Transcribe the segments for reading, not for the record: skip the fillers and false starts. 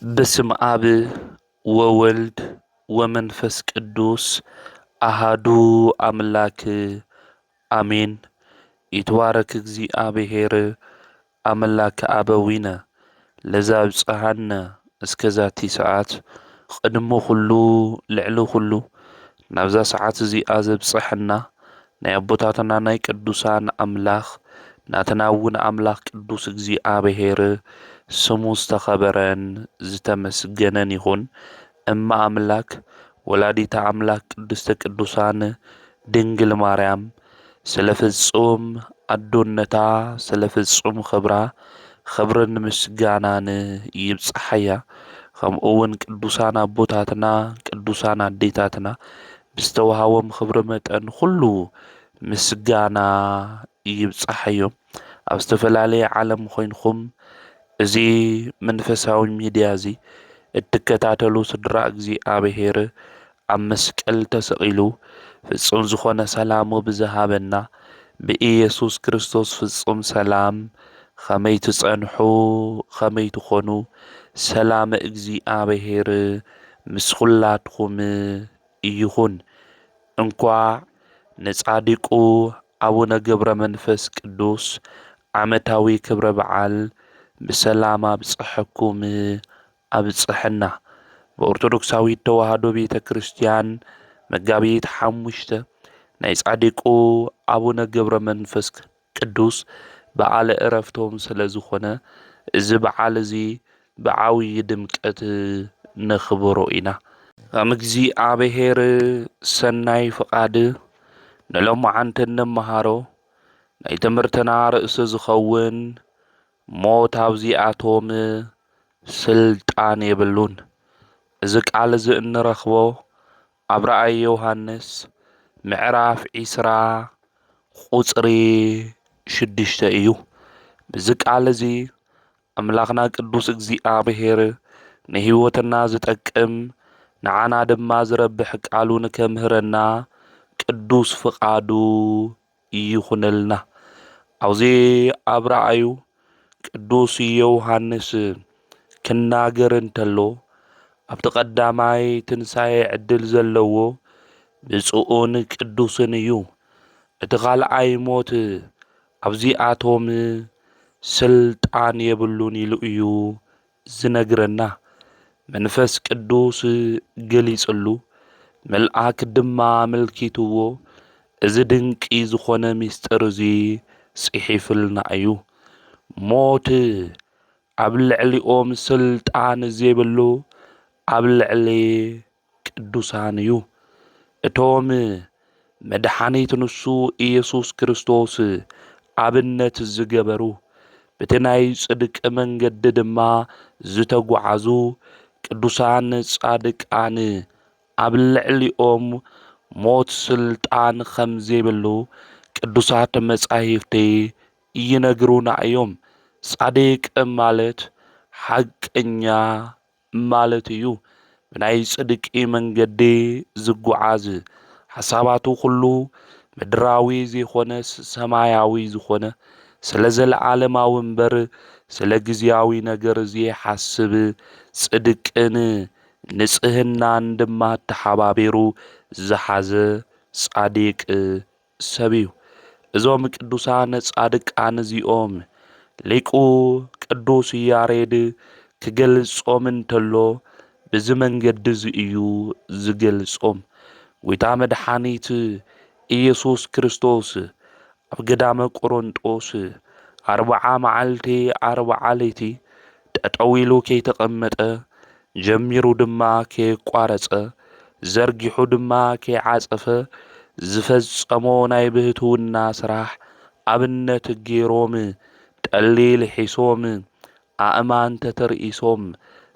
بسم آب وولد ومنفس قدوس أحدو أملاك آمين. يتوارك زي أبهير أملاك أبوينا لذا بصحنا اسكزاتي ساعات قدمو خلو لعلو خلو نبزا ساعات زي أزب صحنا نيبوتاتنا ناي قدوسان أملاخ ناتناون أملاخ قدوس زي أبهير سمو استخبرن زتمسجنن يخون أما أملاك ولاديت أملاك قدست قدوسان دنجل ماريام سلفصوم أدونتا سلفصوم خبرن مسجانان يبصحيا خم أون قدوسان أبوتاتنا قدوسان أديتاتنا بستوهاوم خبر متن خلو مسجانا يبصحيو أبستفلالي عالم خوينخم زي منفساوي ميديا زي اتكتاتلو سدرا زي أبهير أمسكال تسقيلو ፍጹም ዝኾነ ሰላሙ ብዝሃበና ብኢየሱስ ክርስቶስ ፍጹም ሰላም ኸመይ ትጸንሑ ኸመይ ትኾኑ ሰላም እግዚኣብሔር ምስ ኹላትኩም ይኹን። እንኳዕ ንጻድቁ አቡነ ገብረ መንፈስ ቅዱስ ዓመታዊ ክብረ በዓል ብሰላም አብጽሐኩም አብጽሕና። በኦርቶዶክሳዊት ተዋህዶ ቤተ ክርስቲያን መጋቢት 5 ናይ ጻድቁ አቡነ ገብረ መንፈስ ቅዱስ በዓለ ዕረፍቶም ስለ ዝኾነ እዚ በዓል እዚ ብዓብዪ ድምቀት ነኽብሮ ኢና። ከም እግዚኣብሔር ሰናይ ፍቓድ ንሎማዓንቲ እንመሃሮ ናይ ትምህርትና ርእሲ ዝኸውን ሞት ኣብዚኣቶም ስልጣን የብሉን። እዚ ቃል እዚ እንረኽቦ ኣብ ራእይ ዮሃንስ ምዕራፍ 20 ቁጽሪ 6 እዩ። ብዚ ቃል እዚ ኣምላኽና ቅዱስ እግዚኣብሔር ንህይወትና ዝጠቅም ንዓና ድማ ዝረብሕ ቃሉ ንከምህረና ቅዱስ ፍቓዱ ይኹነልና። ኣብዚ ኣብ ራእዩ ቅዱስ ዮሃንስ ክናገር እንተሎ ኣብቲ ቀዳማይ ትንሣኤ ዕድል ዘለዎ ብፁኡን ቅዱስን እዩ። እቲ ካልኣይ ሞት ኣብዚኣቶም ስልጣን የብሉን ኢሉ እዩ ዝነግረና። መንፈስ ቅዱስ ገሊጽሉ መልአክ ድማ ኣመልኪትዎ እዚ ድንቂ ዝኾነ ምስጢር እዚ ጽሒፍልና እዩ። ሞት ኣብ ልዕሊኦም ስልጣን ዘይብሉ ኣብ ልዕሊ ቅዱሳን እዩ። እቶም መድኃኒት ንሱ ኢየሱስ ክርስቶስ ኣብነት ዝገበሩ በቲ ናይ ጽድቂ መንገዲ ድማ ዝተጓዓዙ ቅዱሳን ጻድቃን ኣብ ልዕሊኦም ሞት ስልጣን ከም ዘይብሉ ቅዱሳት መጻሕፍቲ ይነግሩና እዮም። ጻድቅ ማለት ሓቀኛ ማለት እዩ። ብናይ ጽድቂ መንገዲ ዝጓዓዝ ሓሳባቱ ኩሉ ምድራዊ ዘይኮነስ ሰማያዊ ዝኾነ ስለ ዘለዓለማዊ እምበር ስለ ጊዜያዊ ነገር ዘይሓስብ ጽድቅን ንጽህናን ድማ ተሓባቢሩ ዝሓዘ ጻድቅ ሰብ እዩ። እዞም ቅዱሳን ጻድቃን እዚኦም ሊቁ ቅዱስ ያሬድ ክገልጾም እንተሎ ብዚ መንገዲ እዚ እዩ ዝገልጾም። ጐይታ መድኃኒት ኢየሱስ ክርስቶስ ኣብ ገዳመ ቆሮንጦስ 40 መዓልቲ 40 ሌይቲ ጠጠው ኢሉ ከይተቐመጠ ጀሚሩ ድማ ከይቋረጸ ዘርጊሑ ድማ ከይዓጸፈ ዝፈጸሞ ናይ ብህትውና ስራሕ ኣብነት ገይሮም ጠሊል ሒሶም ኣእማን ተተርኢሶም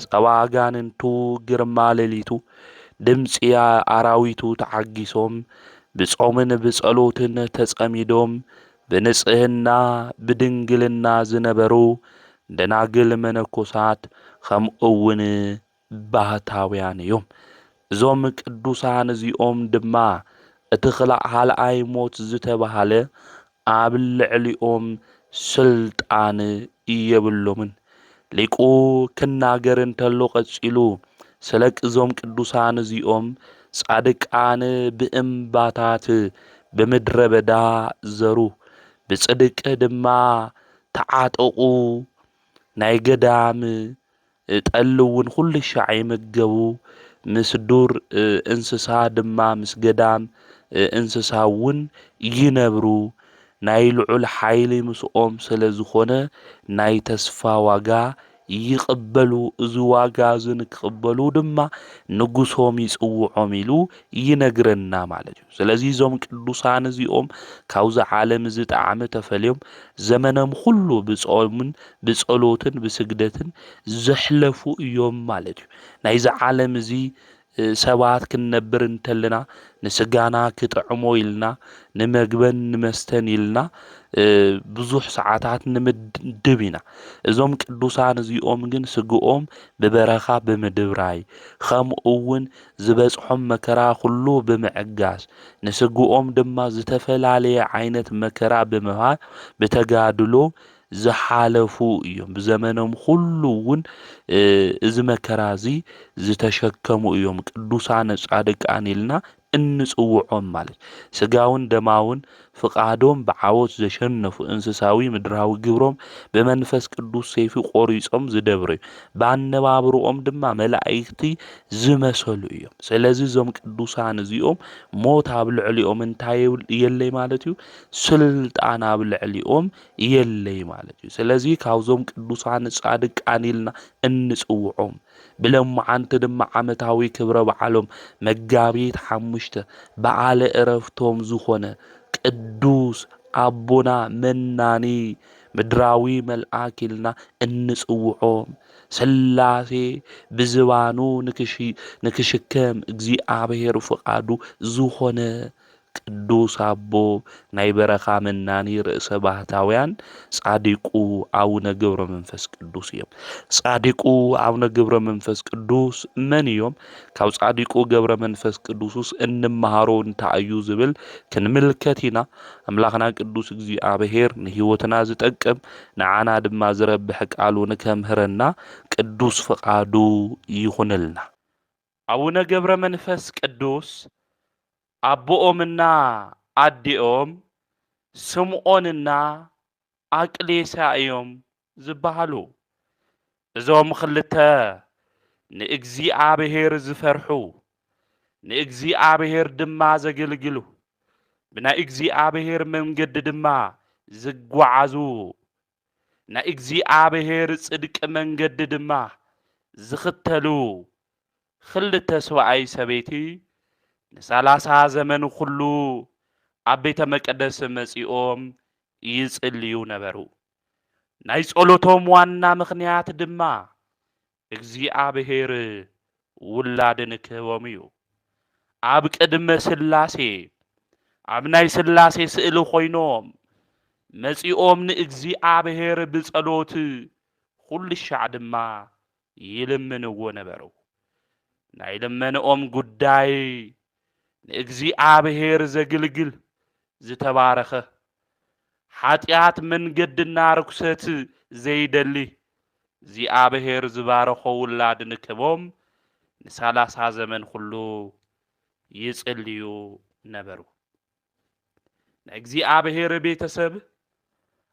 ጸባ ኣጋንንቱ ግርማ ሌሊቱ ድምፂ ኣራዊቱ ተዓጊሶም ብጾምን ብጸሎትን ተጸሚዶም ብንጽህና ብድንግልና ዝነበሩ ደናግል መነኮሳት ከምኡውን ባህታውያን እዮም። እዞም ቅዱሳን እዚኦም ድማ እቲ ካልኣይ ሞት ዝተባሃለ ኣብ ልዕሊኦም ስልጣን የብሎምን። ሊቁ ክናገር እንተሎ ቀጺሉ ስለቅ እዞም ቅዱሳን እዚኦም ጻድቃን ብእምባታት ብምድረ በዳ ዘሩ ብጽድቅ ድማ ተዓጠቑ ናይ ገዳም ጠልውን ኩሉ ሻዕ ይምገቡ ምስ ዱር እንስሳ ድማ ምስ ገዳም እንስሳ እውን ይነብሩ ናይ ልዑል ሓይሊ ምስኦም ስለ ዝኾነ ናይ ተስፋ ዋጋ ይቕበሉ እዚ ዋጋ እዚ ንክቕበሉ ድማ ንጉሶም ይጽውዖም ኢሉ ይነግረና ማለት እዩ። ስለዚ እዞም ቅዱሳን እዚኦም ካብዚ ዓለም እዚ ጣዕሚ ተፈልዮም ዘመኖም ኩሉ ብጾምን ብጸሎትን ብስግደትን ዘሕለፉ እዮም ማለት እዩ። ናይዚ ዓለም እዚ ሰባት ክንነብር እንተለና ንስጋና ክጥዕሞ ኢልና ንመግበን ንመስተን ኢልና ብዙሕ ሰዓታት ንምድብ ኢና። እዞም ቅዱሳን እዚኦም ግን ስግኦም ብበረኻ ብምድብራይ ከምኡ እውን ዝበጽሖም መከራ ኩሉ ብምዕጋስ ንስግኦም ድማ ዝተፈላለየ ዓይነት መከራ ብምሃብ ብተጋድሎ ዝሓለፉ እዮም። ብዘመኖም ኩሉ እውን እዚ መከራ እዚ ዝተሸከሙ እዮም ቅዱሳን ጻድቃን ኢልና እንጽውዖም ማለት ስጋውን ደማውን ፍቃዶም ብዓወት ዘሸነፉ እንስሳዊ ምድራዊ ግብሮም ብመንፈስ ቅዱስ ሰይፊ ቆሪጾም ዝደብሩ ባነባብሮኦም ድማ መላእክቲ ዝመሰሉ እዮም። ስለዚ እዞም ቅዱሳን እዚኦም ሞት ኣብ ልዕሊኦም እንታይ የለይ ማለት እዩ ስልጣን ኣብ ልዕሊኦም የለይ ማለት እዩ። ስለዚ ካብዞም ቅዱሳን ጻድቃን ኢልና እንጽውዖም ብለምዓንቲ ድማ ዓመታዊ ክብረ በዓሎም መጋቢት 5 በዓለ ዕረፍቶም ዝኾነ ቅዱስ አቦና መናኒ ምድራዊ መልአክ ኢልና እንጽውዖም ስላሴ ብዝባኑ ንክሽከም እግዚአብሔር ፍቃዱ ዝኾነ ቅዱስ አቦ ናይ በረኻ መናኒ ርእሰ ባህታውያን ጻዲቁ አቡነ ገብረ መንፈስ ቅዱስ እዮም። ጻዲቁ አቡነ ገብረ መንፈስ ቅዱስ መን እዮም? ካብ ጻዲቁ ገብረ መንፈስ ቅዱስ እንመሃሮ እንታይ እዩ ዝብል ክንምልከት ኢና። አምላኽና ቅዱስ እግዚአብሔር ንህይወትና ዝጠቅም ንዓና ድማ ዝረብሕ ቃሉ ንከምህረና ቅዱስ ፍቃዱ ይኹንልና። አቡነ ገብረ መንፈስ ቅዱስ አቦኦምና አዲኦም ስምዖንና አቅሌሳ እዮም ዝበሃሉ። እዞም ክልተ ንእግዚአብሔር ዝፈርሑ ንእግዚአብሔር ድማ ዘገልግሉ ብናይ እግዚአብሔር መንገዲ ድማ ዝጓዓዙ ናይ እግዚአብሔር ጽድቂ መንገዲ ድማ ዝኽተሉ ክልተ ሰብኣይ ሰበይቲ ን30 ዘመን ኩሉ ኣብ ቤተ መቅደስ መጺኦም ይጽልዩ ነበሩ። ናይ ጸሎቶም ዋና ምኽንያት ድማ እግዚአብሔር ውላድ ንክህቦም እዩ። ኣብ ቅድመ ስላሴ ኣብ ናይ ስላሴ ስእሊ ኮይኖም መጺኦም ንእግዚአብሔር ብጸሎት ኩሉ ሻዕ ድማ ይልምንዎ ነበሩ። ናይ ልመንኦም ጉዳይ ንእግዚአብሔር ዘግልግል ዝተባረኸ ኃጢአት መንገድና ርኩሰት ዘይደሊ እግዚአብሔር ዝባረኾ ውላድ ንክህቦም ን30 ዘመን ኩሉ ይጽልዩ ነበሩ። ናይ እግዚአብሔር ቤተሰብ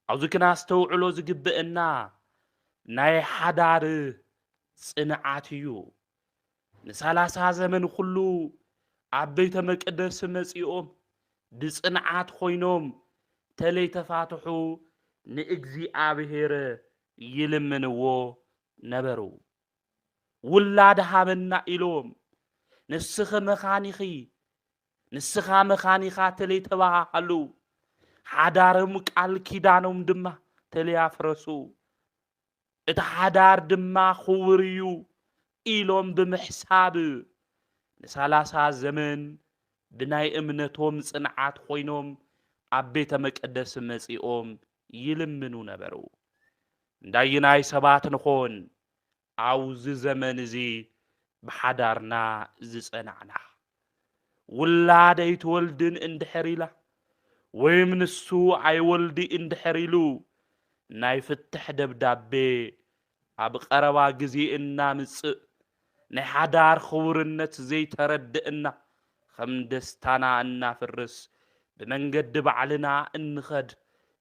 ኣብዚ ክናስተውዕሎ ዝግብአና ናይ ሓዳር ጽንዓት እዩ። ን30 ዘመን ኩሉ ኣብ ቤተ መቅደስ መጺኦም ብጽንዓት ኮይኖም ተለይተፋትሑ ንእግዚአብሔር ይልምንዎ ነበሩ። ውላድ ሃበና ኢሎም ንስኻ መኻኒኻ ተለይተባሃሉ ሓዳሮም ቃል ኪዳኖም ድማ ተለያፍረሱ እቲ ሓዳር ድማ ክቡር እዩ ኢሎም ብምሕሳብ ን30 ዘመን ብናይ እምነቶም ጽንዓት ኮይኖም ኣብ ቤተ መቅደስ መጺኦም ይልምኑ ነበሩ። እንዳይናይ ሰባት ንኾን ኣብዚ ዘመን እዚ ብሓዳርና ዝጸናዕና ውላድ ኣይትወልድን እንድሕር ኢላ ወይም ንሱ ኣይወልዲ እንድሕር ኢሉ ናይ ፍትሕ ደብዳቤ ኣብ ቀረባ ግዜ እናምጽእ ናይ ሓዳር ክቡርነት ዘይተረድእና ከም ደስታና እናፍርስ ብመንገዲ ባዕልና እንኸድ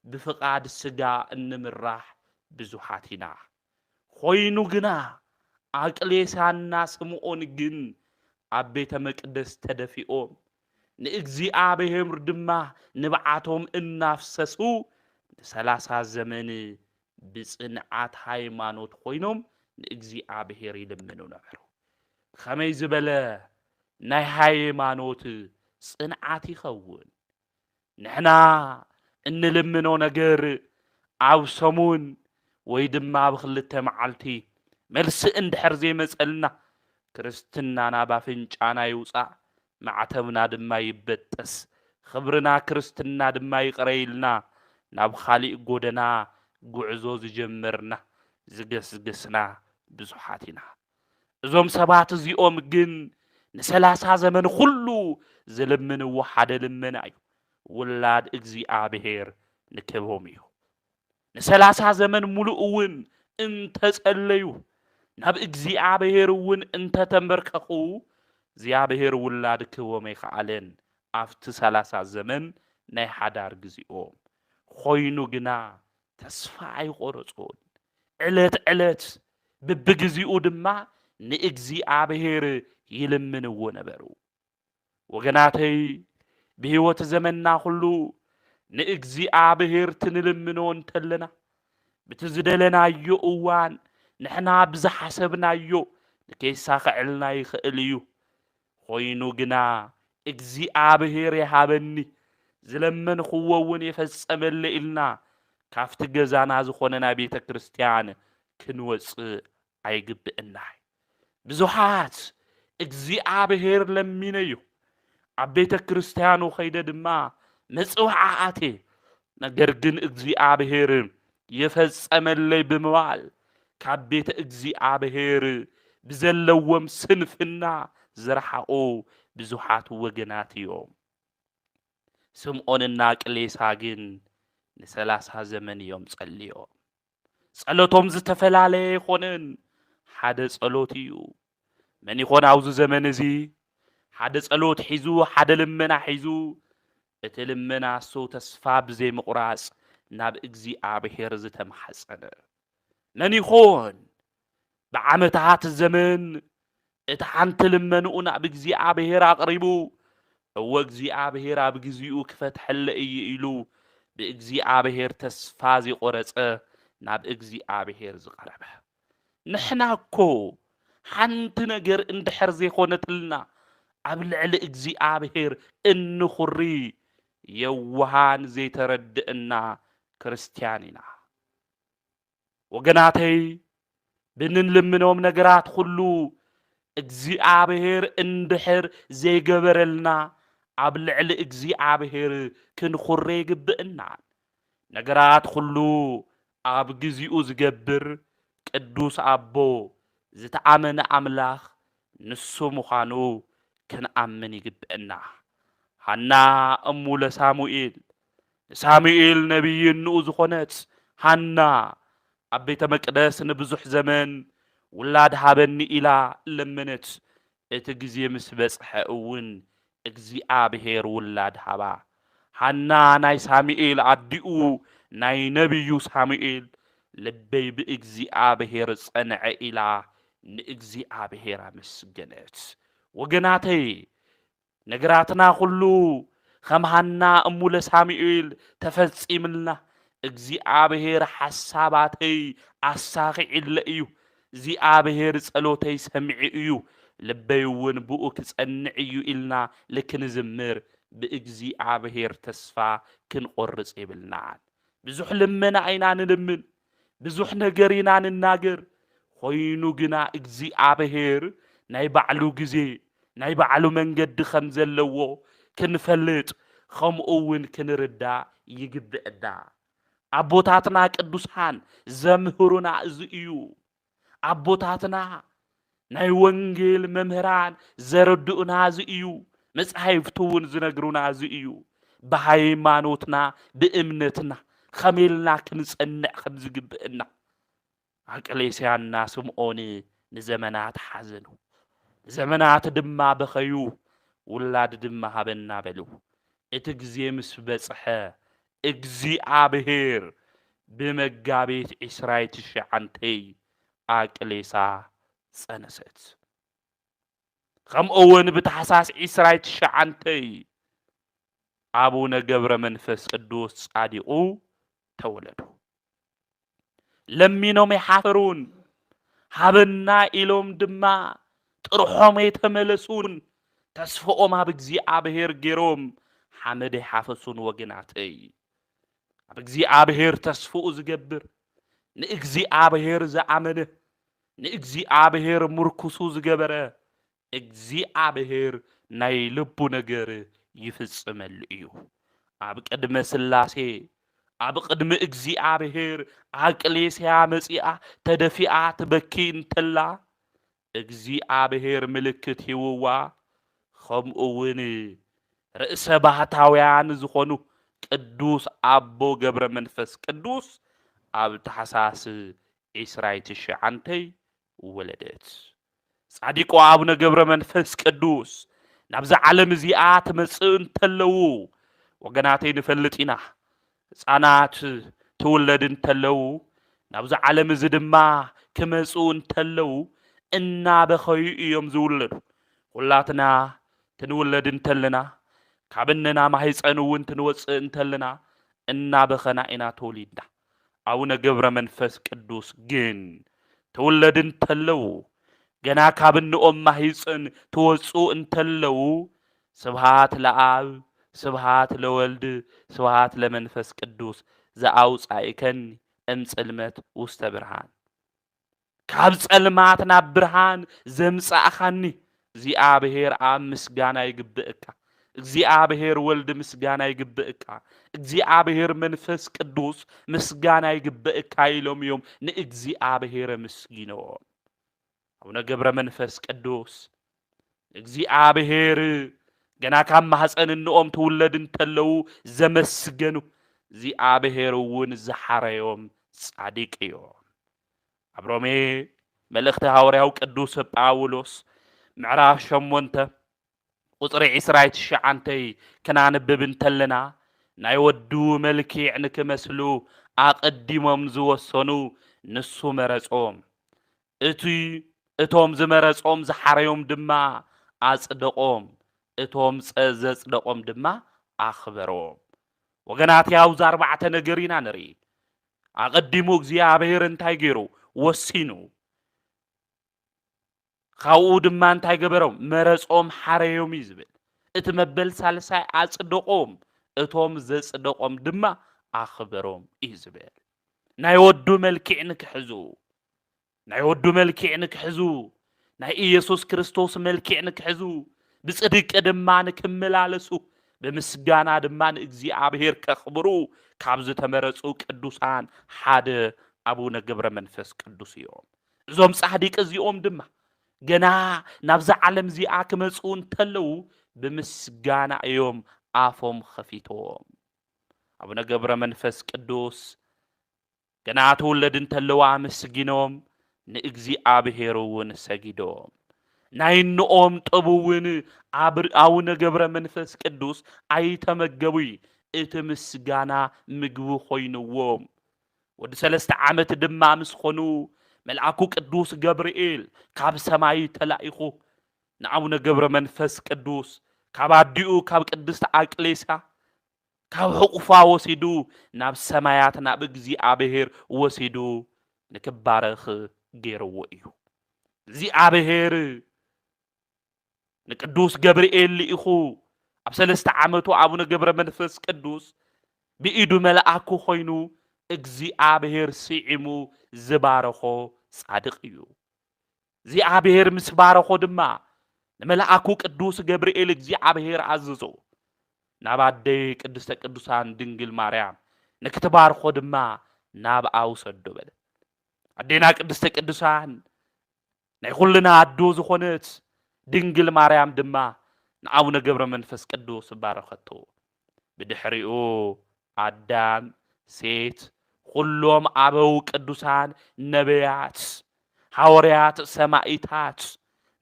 ብፍቓድ ስጋ እንምራሕ ብዙሓት ኢና ኮይኑ ግና ኣቅሌሳና ስምዖን ግን ኣብ ቤተ መቅደስ ተደፊኦም ንእግዚአብሔር ድማ ንብዓቶም እናፍሰሱ ን30 ዘመን ብጽንዓት ሃይማኖት ኮይኖም ንእግዚአብሔር ይልምኑ ነበሩ። ከመይ ዝበለ ናይ ሃይማኖት ጽንዓት ይኸውን። ንሕና እንልምኖ ነገር ኣብ ሰሙን ወይ ድማ ብክልተ መዓልቲ መልሲ እንድሕር ዘይመጸልና ክርስትናና ባፍንጫና ይውፃእ ማዕተብና ድማ ይበጠስ ክብርና ክርስትና ድማ ይቕረይልና ናብ ካሊእ ጎደና ጉዕዞ ዝጀመርና ዝገስግስና ብዙሓት ኢና እዞም ሰባት እዚኦም ግን ን30 ዘመን ኩሉ ዝልምንዎ ሓደ ልመና እዩ ውላድ እግዚኣብሔር ንክብቦም እዩ ን30 ዘመን ሙሉእ እውን እንተጸለዩ ናብ እግዚኣብሔር እውን እንተተንበርከኹ እግዚኣብሔር ውላድ ክህቦም ኣይከኣለን ኣብቲ 30 ዘመን ናይ ሓዳር ግዚኦም ኮይኑ ግና ተስፋ ኣይቆረጹን ዕለት ዕለት በብግዚኡ ድማ ንእግዚኣብሔር ይልምንዎ ነበሩ ወገናተይ ብህይወት ዘመንና ኩሉ ንእግዚኣብሔር ትንልምኖ እንተለና በቲ ዝደለናዮ እዋን ንሕና ብዝሓሰብናዮ ንከይሳኽዐልና ይኽእል እዩ ኮይኑ ግና እግዚአብሔር ይሃበኒ ዝለመንኽዎ እውን የፈጸመለ ኢልና ካፍቲ ገዛና ዝኾነና ቤተ ክርስቲያን ክንወፅእ ኣይግብእና ብዙሓት እግዚአብሔር ለሚነዩ ኣብ ቤተ ክርስቲያኑ ኸይደ ድማ መጽዋዕኣቴ ነገር ግን እግዚአብሔር የፈጸመለይ ብምባል ካብ ቤተ እግዚአብሔር ብዘለዎም ስንፍና ዝረሓቑ ብዙሓት ወገናት እዮም ስምዖንና ቅሌሳ ግን ን30 ዘመን እዮም ጸልዮም ጸሎቶም ዝተፈላለየ ይኾነን ሓደ ጸሎት እዩ መን ይኾን ኣብዚ ዘመን እዚ ሓደ ጸሎት ሒዙ ሓደ ልመና ሒዙ እቲ ልመና እሱ ተስፋ ብዘይ ምቑራጽ ናብ እግዚአብሔር ዝተማሐጸነ መን ይኾን ብዓመታት ዘመን እቲ ሓንቲ ልመንኡ ናብ እግዚአብሔር ኣቕሪቡ እወ እግዚአብሔር ኣብ ግዚኡ ክፈትሐለ እዩ ኢሉ ብእግዚአብሔር ተስፋ ዘይቆረጸ ናብ እግዚአብሔር ዝቐረበ ንሕና እኮ ሓንቲ ነገር እንድሕር ዘይኮነትልና ኣብ ልዕሊ እግዚአብሔር እንኹሪ የዋሃን ዘይተረድእና ክርስቲያን ኢና ወገናተይ ብንልምኖም ነገራት ኩሉ እግዚአብሔር እንድሕር ዘይገበረልና ኣብ ልዕሊ እግዚአብሔር ክንኹሪ ይግብእና ነገራት ኩሉ ኣብ ግዚኡ ዝገብር ቅዱስ ኣቦ ዝተኣመነ ኣምላኽ ንሱ ምዃኑ ክንኣምን ይግብእና ሃና እሙ ለሳሙኤል ሳሙኤል ነቢይ እንኡ ዝኾነት ሃና ኣብ ቤተ መቅደስ ንብዙሕ ዘመን ውላድ ሃበኒ ኢላ ለመነት እቲ ግዜ ምስ በጽሐ እውን እግዚአብሔር ውላድ ሃባ ሃና ናይ ሳሙኤል ኣዲኡ ናይ ነቢዩ ሳሙኤል ልበይ ብእግዚአብሔር ጸንዐ ኢላ ንእግዚአብሔር ኣመስገነት ወገናተይ ነገራትና ኩሉ ከም ሃና እሙ ለሳሙኤል ተፈጺምልና እግዚአብሔር ሓሳባተይ ኣሳኺዕለ እዩ እግዚአብሔር ጸሎተይ ሰሚዕ እዩ ልበይ እውን ብኡ ክጸንዕ እዩ ኢልና ልክንዝምር ብእግዚአብሔር ተስፋ ክንቆርጽ ይብልናን ብዙሕ ልመና ኢና ንልምን ብዙሕ ነገር ኢና ንናገር ኮይኑ ግና እግዚአብሔር ናይ ባዕሉ ግዜ ናይ ባዕሉ መንገዲ ከም ዘለዎ ክንፈልጥ ከምኡ እውን ክንርዳእ ይግብአና ኣቦታትና ቅዱሳን ዘምህሩና እዚ እዩ ኣቦታትና ናይ ወንጌል መምህራን ዘረድኡና እዚ እዩ መጻሕፍቲ እውን ዝነግሩና እዚ እዩ ብሃይማኖትና ብእምነትና ከመይልና ክንጸንዕ ከም ዝግብአና አቅሌስያና ስምዖን ንዘመናት ሓዘኑ ዘመናት ድማ በኸዩ ውላድ ድማ ሃበና በሉ እቲ ግዜ ምስ በጽሐ እግዚአብሔር بمجابيت إسرائيل تشعنتي أكليسا سنست خم أون بتحساس إسرائيل تشعنتي أبونا جبر منفس قدوس صادقو تولدوا لمينهم يحفرون حبنا إلهم دما تروحهم يتملسون تسفقهم بእግዚአብሔር ገይሮም حمد حافظون وجناتي بእግዚአብሔር ተስፍኡ ዝገብር ንእግዚአብሔር ዝኣመነ ንእግዚአብሔር ምርኩሱ ዝገበረ እግዚአብሔር ናይ ልቡ ነገር ይፍጽመሉ እዩ ኣብ ቅድመ ስላሴ ኣብ ቅድመ እግዚአብሔር ኣቅሌስያ መጺኣ ተደፊኣ ትበኪ እንተላ እግዚአብሔር ምልክት ሂውዋ ከምኡውን ርእሰ ባህታውያን ዝኾኑ ቅዱስ አቦ ገብረ መንፈስ ቅዱስ ኣብ ተሐሳስ ኢስራኤል ትሽዓንተይ ወለደት ጻዲቁ አቡነ ገብረ መንፈስ ቅዱስ ናብዛ ዓለም እዚኣ ትመጽእ እንተለው ወገናተይ ንፈልጥ ኢና ህፃናት ትውለድ እንተለው ናብዛ ዓለም እዚ ድማ ክመጽኡ እንተለው እናበኸዩ እዮም ዝውለዱ ሁላትና ትንውለድ እንተለና ካብነና ማህፀን እውን ትንወጽእ እንተለና እናበኸና ኢና ተወሊድና አቡነ ገብረ መንፈስ ቅዱስ ግን ተወለድ እንተለው ገና ካብንኦም ማህፀን ተወጽኡ እንተለው ስብሃት ለአብ ስብሃት ለወልድ ስብሃት ለመንፈስ ቅዱስ ዘአውጻእከን እምጽልመት ውስተ ብርሃን ካብ ጸልማት ናብ ብርሃን ዘምጻእኻኒ እግዚአብሔር ኣብ ምስጋና ይግብእካ እግዚአብሔር ወልድ ምስጋና ይግብእካ እግዚአብሔር መንፈስ ቅዱስ ምስጋና ይግብእካ ኢሎም እዮም ንእግዚአብሔር ምስጊኖም አቡነ ገብረ መንፈስ ቅዱስ እግዚአብሔር ገና ካብ ማህፀን እንኦም ትውለድ እንተለው ዘመስገኑ እግዚአብሔር እውን ዝሓረዮም ጻዲቅ እዮም ኣብ ሮሜ መልእኽቲ ሐዋርያው ቅዱስ ጳውሎስ ምዕራፍ 8 ቁጥሪ 29 ከናንብብ እንተለና ናይ ወዱ መልክዕ ንክመስሉ ኣቀዲሞም ዝወሰኑ ንሱ መረጾም እቶም ዝመረጾም ዝሓረዮም ድማ ኣጽደቆም እቶም ዘጽደቆም ድማ ኣኽበሮም ወገናት ያው ዛርባዕተ ነገር ኢና ንርኢ ኣቀዲሙ እግዚአብሔር እንታይ ገይሩ ወሲኑ ካው ድማ እንታይ ገበሮም መረጾም ሓረዮም ይዝብል እቲ መበል ሳልሳይ ኣጽደቆም እቶም ዘጽደቆም ድማ ኣኽበሮም ይዝብል ናይ ወዱ መልክዕ ንክሕዙ ናይ ወዱ መልክዕ ንክሕዙ ናይ ኢየሱስ ክርስቶስ መልክዕ ንክሕዙ ብጽድቅ ድማ ንክመላለሱ ብምስጋና ድማ ንእግዚአብሔር ከኽብሩ ካብ ዝተመረጹ ቅዱሳን ሓደ አቡነ ገብረ መንፈስ ቅዱስ እዮም እዞም ጻድቅ እዚኦም ድማ ገና ናብዛ ዓለም እዚኣ ክመጽኡ እንተለው ብምስጋና እዮም ኣፎም ኸፊቶም አቡነ ገብረ መንፈስ ቅዱስ ገና ትውለድ እንተለዋ ምስጊኖም ንእግዚአብሔር እውን ሰጊዶም ናይንኦም ጥቡውን አቡነ ገብረ መንፈስ ቅዱስ ኣይተመገቡይ እቲ ምስጋና ምግቡ ኾይንዎም ወዲ 3 ዓመት ድማ ምስ ኾኑ መልአኩ ቅዱስ ገብርኤል ካብ ሰማይ ተላኢኹ ንአቡነ ገብረ መንፈስ ቅዱስ ካብ አዲኡ ካብ ቅድስት ኣቅሌስያ ካብ ሕቁፋ ወሲዱ ናብ ሰማያት ናብ እግዚአብሔር ወሲዱ ንክባረኽ ገይርዎ እዩ እግዚአብሔር ንቅዱስ ገብርኤል ልኢኹ ኣብ 3 ዓመቱ አቡነ ገብረ መንፈስ ቅዱስ ብኢዱ መልአኩ ኾይኑ እግዚአብሔር ሲዒሙ ዝባረኾ ጻድቅ እዩ እግዚአብሔር ምስ ባረኾ ድማ ንመልአኩ ቅዱስ ገብርኤል እግዚአብሔር አዘዞ ናብ ኣደይ ቅድስተ ቅዱሳን ድንግል ማርያም ንክትባርኾ ድማ ናብ ኣውሰዶ በለ ኣዴና ቅድስተ ቅዱሳን ናይ ኩልና ኣዶ ዝኾነት ድንግል ማርያም ድማ ንአቡነ ገብረ መንፈስ ቅዱስ ባረኸቶ ብድሕሪኡ ኣዳም ሴት ኩሎም አበው ቅዱሳን ነቢያት ሐዋርያት ሰማዕታት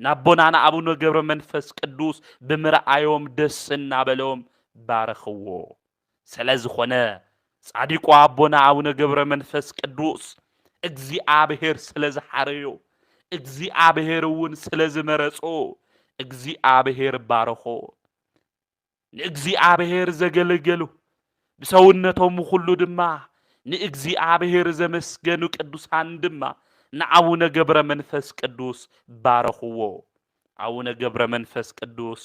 ናቦናና አቡነ ገብረ መንፈስ ቅዱስ ብምርአዮም ደስ እናበሎም ባረኽዎ ስለዝኾነ ጻዲቁ አቦና አቡነ ገብረ መንፈስ ቅዱስ እግዚአብሔር ስለዝሐረዮ እግዚአብሔር እውን ስለዝመረጾ እግዚአብሔር ባረኾ ንእግዚአብሔር ዘገልገሉ ብሰውነቶም ሁሉ ድማ ንእግዚአብሔር ዘመስገኑ ቅዱሳን ድማ ንአቡነ ገብረ መንፈስ ቅዱስ ባረኽዎ አቡነ ገብረ መንፈስ ቅዱስ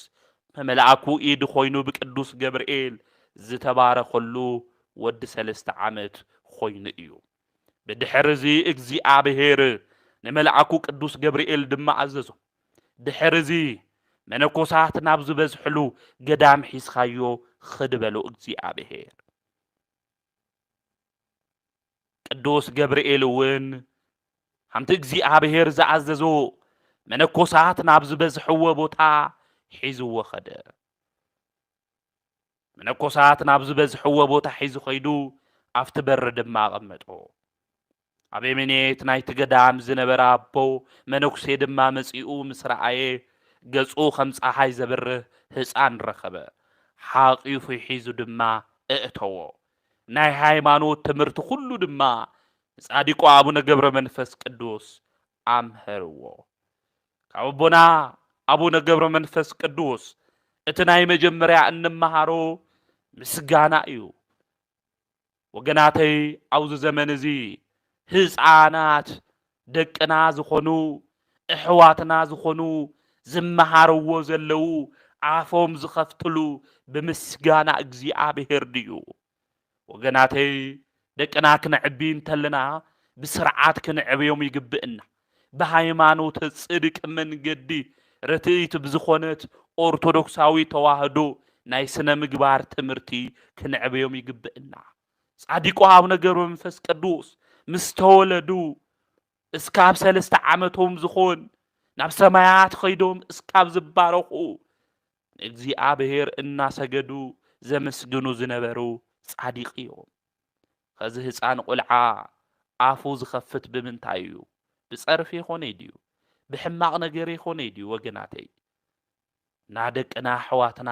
በመልአኩ ኢድ ኮይኑ ብቅዱስ ገብርኤል ዝተባረኸሉ ወዲ 3 ዓመት ኮይኑ እዩ ብድሕርዚ እግዚአብሔር ንመልአኩ ቅዱስ ገብርኤል ድማ አዘዞ ድሕርዚ መነኮሳት ናብ ዝበዝሕሉ ገዳም ሒስኻዮ ኽድበሎ እግዚአብሔር ቅዱስ ገብርኤል እውን ሓንቲ እግዚአብሔር ዝኣዘዞ መነኮሳት ናብ ዝበዝሕዎ ቦታ ሒዝዎ ኸደ መነኮሳት ናብ ዝበዝሕዎ ቦታ ሒዙ ኸይዱ ኣብቲ በሪ ድማ ቐመጦ አቤሜኔት ናይቲ ገዳም ዝነበረ ኣቦ መነኩሴ ድማ መጺኡ ምስ ረአየ ገጹ ከም ፀሓይ ዘብርህ ህፃን ረኸበ ሓቂፉ ሒዙ ድማ እእተዎ ናይ ሃይማኖት ትምህርቲ ሁሉ ድማ ጻዲቁ አቡነ ገብረ መንፈስ ቅዱስ አምሄርዎ ካቦና አቡነ ገብረ መንፈስ ቅዱስ እቲ ናይ መጀመርያ እንመሃሮ ምስጋና እዩ ወገናተይ አውዝ ዘመን እዚ ህፃናት ደቅና ዝኾኑ እሕዋትና ዝኾኑ ዝመሃርዎ ዘለው አፎም ዝኸፍትሉ ብምስጋና እግዚአብሔር ድዩ ወገናተይ ደቅና ክንዕቢ እንተለና ብስርዓት ክንዕብዮም ይግብእና በሃይማኖት ጽድቅ መንገዲ ርትዕት ብዝኾነት ኦርቶዶክሳዊ ተዋህዶ ናይ ስነ ምግባር ትምህርቲ ክንዕብዮም ይግብእና ጻዲቁ አቡነ ገብረ መንፈስ ቅዱስ ምስ ተወለዱ እስካብ 3 ዓመቶም ዝኾን ናብ ሰማያት ኸይዶም እስካብ ዝባረኹ እግዚአብሔር እናሰገዱ ዘመስግኑ ዝነበሩ ጻዲቅ እዮም ከዚ ህፃን ቁልዓ አፉ ዝኸፍት ብምንታይ እዩ ብጸርፊ ይኾነ ድዩ ብሕማቕ ነገር ይኾነ ድዩ ወገናተይ ናደቅና ሕዋትና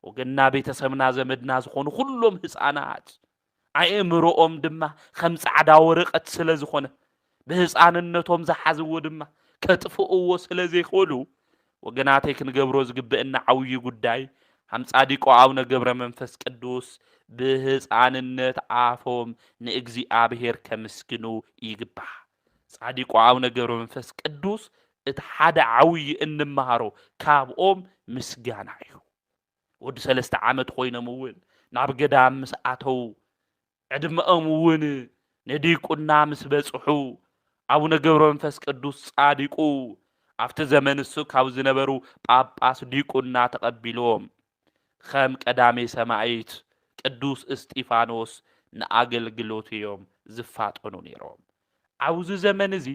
ወገና ቤተሰብና ዘመድና ዝኾኑ ሁሉም ህፃናት አእምሮኦም ድማ ከም ጻዕዳ ወረቐት ስለ ዝኾነ ብህፃንነቶም ዝሓዝዎ ድማ ከጥፍእዎ ስለ ዘይኽእሉ ወገናተይ ክንገብሮ ዝግብአና ዓብዪ ጉዳይ ከም ጻዲቁ አቡነ ገብረ መንፈስ ቅዱስ ብህፃንነት አፎም ንእግዚአብሔር ከምስግኑ ይግባእ ጻዲቁ አቡነ ገብረ መንፈስ ቅዱስ እቲ ሓደ ዓብዪ እንመሃሮ ካብኦም ምስጋና እዩ ወዲ 3 ዓመት ኮይኖም እውን ናብ ገዳም ምስ ኣተው ዕድመኦም እውን ነዲቁና ምስ በጽሑ አቡነ ገብረ መንፈስ ቅዱስ ጻዲቁ ኣብቲ ዘመን እሱ ካብ ዝነበሩ ጳጳስ ዲቁና ተቐቢሎም ከም ቀዳሜ ሰማዕት ቅዱስ እስጢፋኖስ ንኣገልግሎት እዮም ዝፋጠኑ ነይሮም ኣብዚ ዘመን እዚ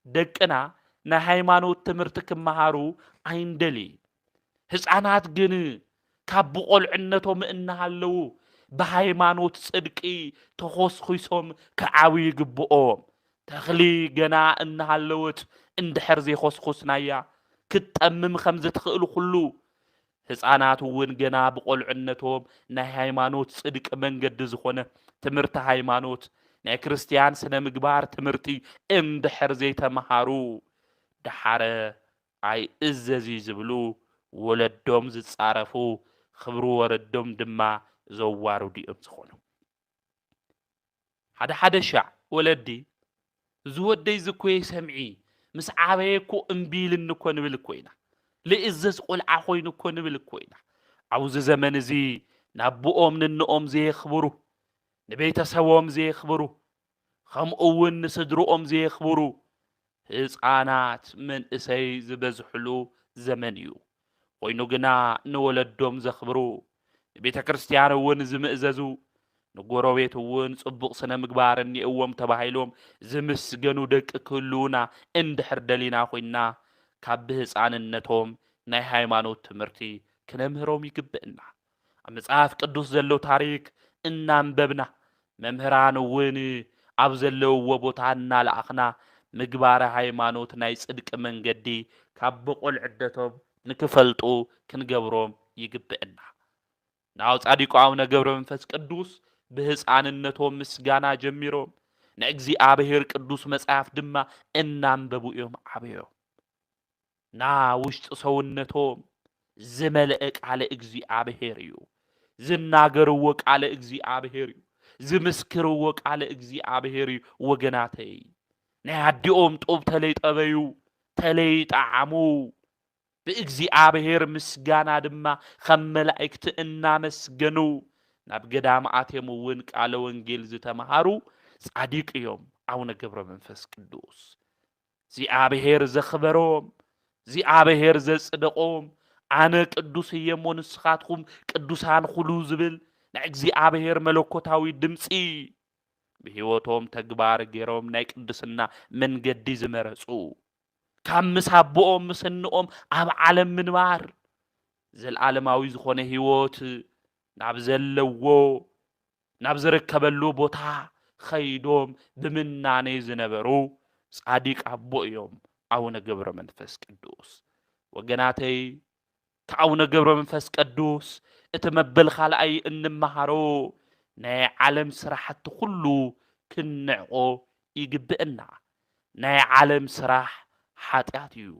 ደቅና ናይ ሃይማኖት ትምህርቲ ክመሃሩ ኣይንደሊ ህፃናት ግን ካብ ብቆልዕነቶም እናሃለዉ በሃይማኖት ጽድቂ ተኾስኺሶም ከዓብዩ ይግብኦም ተኽሊ ገና እናሃለወት እንድሕር ዘይኾስኹስናያ ክትጠምም ከም ዝትኽእሉ ኩሉ ህፃናት እውን ገና ብቆልዕነቶም ናይ ሃይማኖት ጽድቂ መንገዲ ዝኾነ ትምህርቲ ሃይማኖት ናይ ክርስቲያን ስነ ምግባር ትምህርቲ እንድሕር ዘይተመሃሩ ድሓረ ኣይ እዘዚ ዝብሉ ወለዶም ዝጻረፉ ክብሩ ወረዶም ድማ ዘዋርዱ እዮም ዝኾኑ ሓደ ሻዕ ወለዲ ዝወደይ ዝኮይ ሰምዒ ምስ ዓበየኩ እምቢልን እኮ ንብል ኮይና ለእዘዝ ቆልዓ ኮይኑ እኮ ንብል ኮይና ኣብዚ ዘመን እዚ ናብኦም ንንኦም ዘይኽብሩ ንቤተሰቦም ዘይኽብሩ ከምኡ እውን ንስድሮኦም ዘይኽብሩ ህፃናት መንእሰይ ዝበዝሕሉ ዘመን እዩ ኮይኑ ግና ንወለዶም ዘኽብሩ ቤተ ክርስቲያን እውን ዝምእዘዙ ንጎረቤት እውን ጽቡቕ ስነ ምግባር እኒእዎም ተባሂሎም ዝምስገኑ ደቂ ክህልውና እንድሕር ደሊና ኮይና ካብ ብህፃንነቶም ናይ ሃይማኖት ትምህርቲ ክነምህሮም ይግብእና ኣብ መጽሓፍ ቅዱስ ዘሎ ታሪክ እናንበብና መምህራን እውን ኣብ ዘለውዎ ቦታ እናለኣኽና ምግባረ ሃይማኖት ናይ ጽድቂ መንገዲ ካብ ብቑል ዕደቶም ንክፈልጡ ክንገብሮም ይግብአና። ናው ጻዲቁ አቡነ ገብረ መንፈስ ቅዱስ ብህፃንነቶም ምስጋና ጀሚሮም ንእግዚአብሔር ቅዱስ መጽሐፍ ድማ እናንበቡ እዮም ዓብዮም። ና ውሽጢ ሰውነቶም ዝመልአ ቃለ እግዚአብሔር እዩ። ዝናገርዎ ቃለ እግዚአብሔር እዩ። ዝምስክርዎ ቃለ እግዚአብሔር እዩ። ወገናተይ ናይ ኣዲኦም ጡብ ተለይጠበዩ ተለይጣዓሙ ብእግዚአብሔር ምስጋና ድማ ከም መላእክቲ እናመስገኑ ናብ ገዳም ኣትዮም እውን ቃለ ወንጌል ዝተምሃሩ ጻዲቅ እዮም አቡነ ገብረ መንፈስ ቅዱስ። እግዚአብሔር ዘኽበሮም እግዚአብሔር ዘጽድቆም ኣነ ቅዱስ እየ እሞ ንስኻትኩም ቅዱሳን ኩሉ ዝብል ናይ እግዚአብሔር መለኮታዊ ድምፂ ብህይወቶም ተግባር ገይሮም ናይ ቅድስና መንገዲ ዝመረጹ ካብ ምስ ኣቦኦም ምስ እንኦም ኣብ ዓለም ምንባር ዘለዓለማዊ ዝኾነ ህይወት ናብ ዘለዎ ናብ ዝርከበሉ ቦታ ኸይዶም ብምናኔ ዝነበሩ ጻዲቅ ኣቦ እዮም አቡነ ገብረ መንፈስ ቅዱስ። ወገናተይ ከአቡነ ገብረ መንፈስ ቅዱስ እቲ መበል ካልኣይ እንመሃሮ ናይ ዓለም ስራሕቲ ኩሉ ክንዕቆ ይግብአና። ናይ ዓለም ስራሕ ኃጢአት እዩ።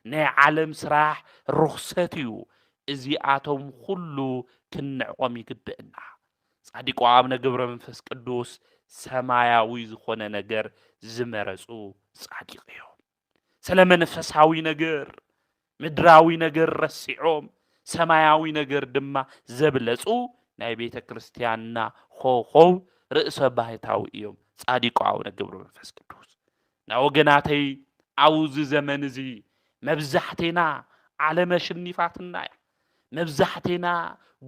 ናይ ዓለም ስራሕ ርኩሰት እዩ። እዚኣቶም ኩሉ ክንዕቆም ይግብአና። ጻዲቁ አቡነ ገብረ መንፈስ ቅዱስ ሰማያዊ ዝኾነ ነገር ዝመረጹ ጻዲቅ እዮም። ስለ መንፈሳዊ ነገር ምድራዊ ነገር ረሲዖም ሰማያዊ ነገር ድማ ዘብለጹ ናይ ቤተ ክርስቲያንና ኾኾብ ርእሰ ባሕታዊ እዮም ጻዲቁ አቡነ ገብረ መንፈስ ቅዱስ። ና ወገናተይ አውዚ ዘመን እዚ መብዛሕቴና ዓለመ ሽኒፋትና እያ። መብዛሕቴና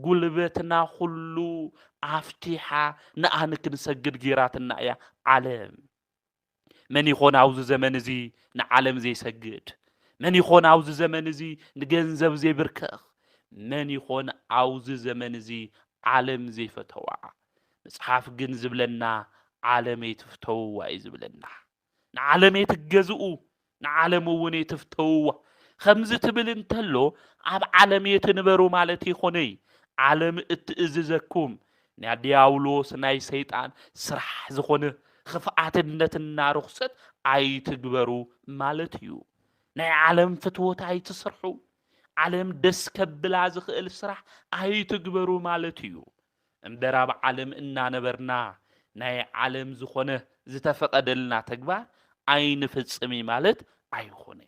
ጉልበትና ሁሉ ኣፍቲሓ ንኣነ ክንሰግድ ጌራትና እያ ዓለም። መን ይኾን አውዚ ዘመን እዚ ንዓለም ዘይሰግድ? መን ይኾን አውዚ ዘመን እዚ ንገንዘብ ዘይብርክኽ? መን ይኾን አውዚ ዘመን እዚ ዓለም ዘይፈተዋ? መጽሓፍ ግን ዝብለና ዓለም የትፍተውዋ እዩ ዝብለና። ንዓለም የትገዝኡ ንዓለም እውን የትፍተውዋ ከምዚ ትብል እንተሎ ኣብ ዓለም የትንበሩ ማለት ይኾነይ ዓለም እትእዝዘኩም ናይ ዲያብሎስ ናይ ሰይጣን ስራሕ ዝኾነ ክፍኣትነትና ርኩሰት ኣይትግበሩ ማለት እዩ። ናይ ዓለም ፍትወት ኣይትስርሑ፣ ዓለም ደስ ከብላ ዝኽእል ስራሕ ኣይትግበሩ ማለት እዩ። እምበር ኣብ ዓለም እናነበርና ናይ ዓለም ዝኾነ ዝተፈቀደልና ተግባር ኣይንፍጽሚ ማለት ኣይኾነ።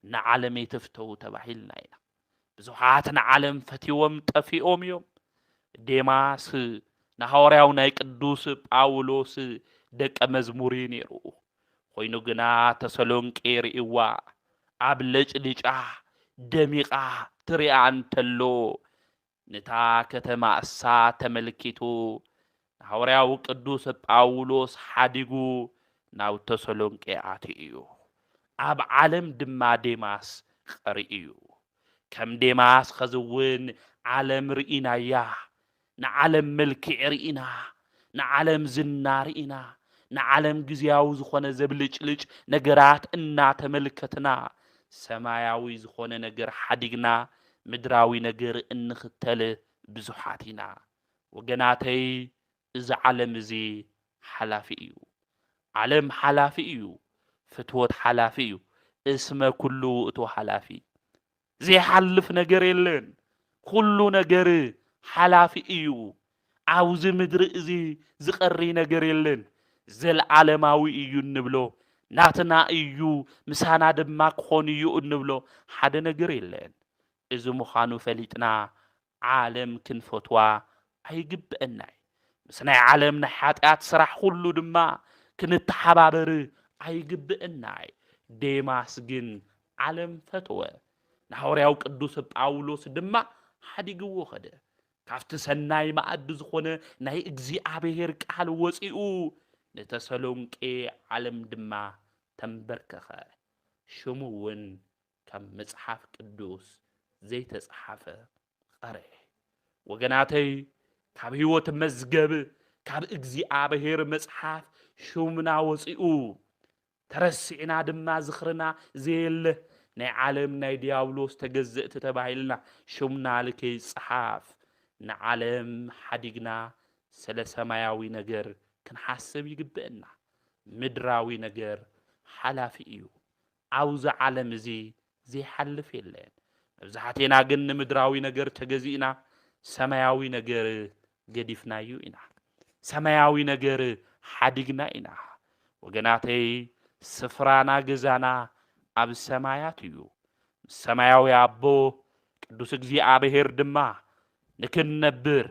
ንዓለም የትፍተው ተባሂልና ኢና። ብዙሓት ንዓለም ፈቲዎም ጠፊኦም እዮም። ዴማስ ንሐዋርያው ናይ ቅዱስ ጳውሎስ ደቀ መዝሙር ነይሩ። ኮይኑ ግና ተሰሎንቄ ርእዋ ኣብ ለጭልጫ ደሚቓ ትሪኣ እንተሎ ነታ ከተማ እሳ ተመልኪቱ ሐዋርያው ቅዱስ ጳውሎስ ሓዲጉ ናብ ተሰሎንቄ ኣትዩ እዩ። ኣብ ዓለም ድማ ዴማስ ቀሪ እዩ። ከም ዴማስ ኸዝውን ዓለም ርኢናያ። ንዓለም መልክዕ ርኢና፣ ንዓለም ዝና ርኢና፣ ንዓለም ጊዜያዊ ዝኾነ ዘብልጭልጭ ነገራት እናተመልከትና ሰማያዊ ዝኾነ ነገር ሓዲግና ምድራዊ ነገር እንኽተል ብዙሓት ኢና። ወገናተይ እዚ ዓለም እዚ ሓላፊ እዩ። ዓለም ሓላፊ እዩ። ፍትወት ሓላፊ እዩ። እስመ ኩሉ ውእቱ ሓላፊ። ዘይሓልፍ ነገር የለን። ኩሉ ነገር ሓላፊ እዩ። ኣብዚ ምድሪ እዚ ዝቐሪ ነገር የለን። ዘለዓለማዊ እዩ እንብሎ ናትና እዩ ምሳና ድማ ክኾን እዩ እንብሎ ሓደ ነገር የለን። እዚ ምዃኑ ፈሊጥና ዓለም ክንፈትዋ ኣይግብአናይ። ምስ ናይ ዓለም ናይ ኃጢአት ስራሕ ሁሉ ድማ ክንተሓባበር ኣይግብአናይ። ዴማስ ግን ዓለም ፈትወ። ንሐዋርያው ቅዱስ ጳውሎስ ድማ ሓዲግዎ ኸደ። ካብቲ ሰናይ ማዕድ ዝኾነ ናይ እግዚአብሔር ቃል ወፂኡ ነተሰሎንቄ ዓለም ድማ ተንበርከኸ። ሽሙ እውን ከም መጽሓፍ ቅዱስ ዘይተጽሓፈ ቀረ። ወገናተይ ካብ ህይወት መዝገብ ካብ እግዚአብሔር መጽሓፍ ሹምና ወፂኡ ተረሲዕና ድማ ዝኽርና ዘየለ ናይ ዓለም ናይ ዲያብሎስ ተገዘእቲ ተባሂልና ሹምና ልከይ ጽሓፍ ንዓለም ሓዲግና ስለ ሰማያዊ ነገር ክንሓስብ ይግብአና ምድራዊ ነገር ሓላፊ እዩ ኣብዚ ዓለም እዚ ዘይሓልፍ የለን መብዛሕቴና ግን ንምድራዊ ነገር ተገዚእና ሰማያዊ ነገር ገዲፍናዩ ኢና ሰማያዊ ነገር ሓዲግና ኢና ወገናተይ ስፍራና ገዛና ኣብ ሰማያት እዩ ሰማያዊ አቦ ቅዱስ እግዚአብሔር ድማ ንክንነብር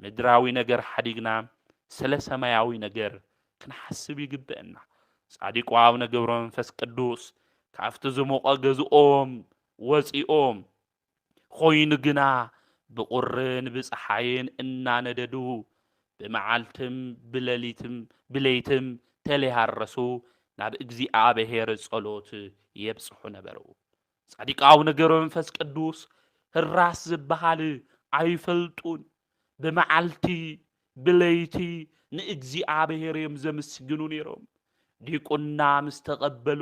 ምድራዊ ነገር ሓዲግና ስለ ሰማያዊ ነገር ክንሓስብ ይግብአና ጻዲቁ አቡነ ገብረ መንፈስ ቅዱስ ካብቲ ዝሞቐ ገዝኦም ወፂኦም ኮይኑ ግና ብቁርን ብፀሓይን እናነደዱ ብመዓልትም ብለይትም ተለሃረሱ ናብ እግዚአብሔር ጸሎት የብጽሑ ነበሩ ጻዲቁ አቡነ ገብረ መንፈስ ቅዱስ ህራስ ዝበሃል አይፈልጡን በመዓልቲ ብለይቲ ንእግዚአብሔር ዘመስግኑ ነይሮም ዲቁና ምስተቀበሉ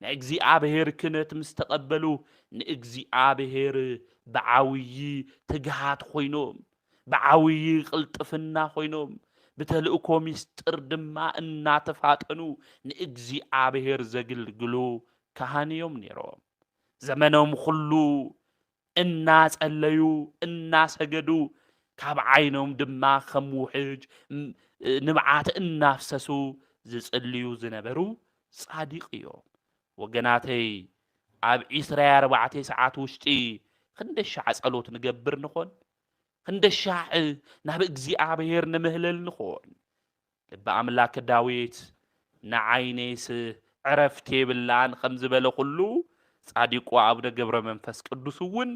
ንእግዚአብሔር ክነት ምስተቀበሉ ንእግዚአብሔር በዓውይ ትግሃት ኮይኖም በዓውይ ቅልጥፍና ኮይኖም በተልእኮ ሚስጥር ድማ እናተፋጠኑ ንእግዚአብሔር ዘገልግሉ ካህንዮም ነይሮም ዘመኖም ሁሉ እናጸለዩ እናሰገዱ ካብ ዓይኖም ድማ ከም ውሕጅ ንብዓት እናፍሰሱ ዝጽልዩ ዝነበሩ ጻዲቅ እዮም ወገናተይ ኣብ 24 ሰዓት ውሽጢ ክንደሻዕ ጸሎት ንገብር ንኾን ክንደሻዕ ናብ እግዚአብሔር ንምህለል ንኾን ልበ ኣምላክ ዳዊት ንዓይኔስ ዕረፍቲ የብላን ከም ዝበለ ኩሉ ጻዲቁ አቡነ ገብረ መንፈስ ቅዱስ እውን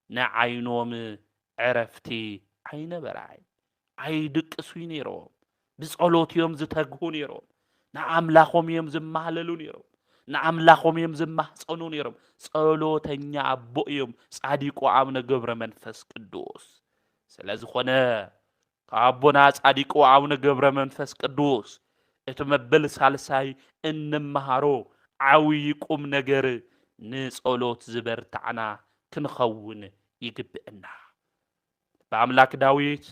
ንዓይኖም ዕረፍቲ ኣይነበራይ ኣይድቅሱ ነይሮም ብጸሎት እዮም ዝተግሁ ነይሮም ንኣምላኾም እዮም ዝማህለሉ ነይሮም ንኣምላኾም እዮም ዝማህፀኑ ነይሮም ጸሎተኛ ኣቦ እዮም ጻዲቁ አቡነ ገብረ መንፈስ ቅዱስ ስለዝኾነ ከአቦና ጻዲቁ አቡነ ገብረ መንፈስ ቅዱስ እቲ መበል ሳልሳይ እንመሃሮ ዓውይ ቁም ነገር ንጸሎት ዝበርታዕና ክንኸውን ይግብአና በአምላክ ዳዊት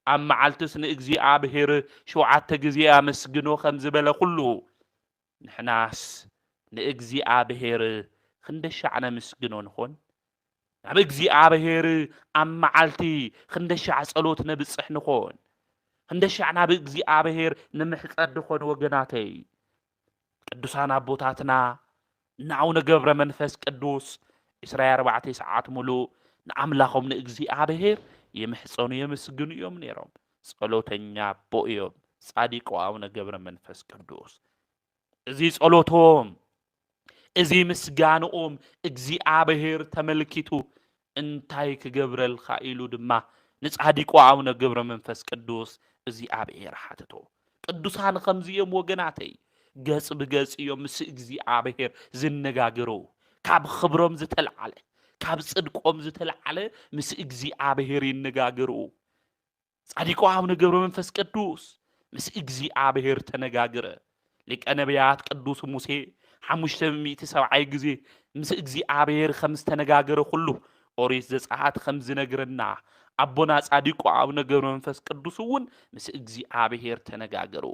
ኣብ መዓልትስ ንእግዚአብሔር 7 ግዜ ኣመስግኖ ከም ዝበለ ኩሉ ንሕናስ ንእግዚአብሔር ክንደሻዕና መስግኖ ንኾን ኣብ እግዚአብሔር ኣብ መዓልቲ ክንደሻዕ ጸሎት ነብጽሕ ንኾን ክንደሻዕና ብእግዚአብሔር ንምሕጸር ንኾን ወገናተይ ቅዱሳን አቦታትና ንአቡነ ገብረ መንፈስ ቅዱስ 24 ሰዓት ሙሉ ንአምላኾም ንእግዚአብሔር የምሕጸኑ የመስግኑ እዮም ነይሮም ጸሎተኛ አቦ እዮም ጻዲቁ አቡነ ገብረ መንፈስ ቅዱስ እዚ ጸሎቶም እዚ ምስጋንኦም እግዚአብሔር ተመልኪቱ እንታይ ክገብረልካ ኢሉ ድማ ንጻዲቁ አቡነ ገብረ መንፈስ ቅዱስ እግዚአብሔር ሓተቶ ቅዱሳን ከምዚኦም ወገናተይ ገጽ ብገጽ እዮም ምስ እግዚአብሔር ዝነጋገሩ ካብ ክብሮም ዝተልዓለ ካብ ጽድቆም ዝተልዓለ ምስ እግዚአብሔር ይነጋገሩ ጻዲቁ አቡነ ገብረ መንፈስ ቅዱስ ምስ እግዚአብሔር ተነጋገረ ሊቀ ነቢያት ቅዱስ ሙሴ 570 ጊዜ ምስ እግዚአብሔር ከም ዝተነጋገረ ሁሉ ኦሪት ዘጸአት ከም ዝነግረና አቦና ጻዲቁ አቡነ ገብረ መንፈስ ቅዱስ እውን ምስ እግዚአብሔር ተነጋገሩ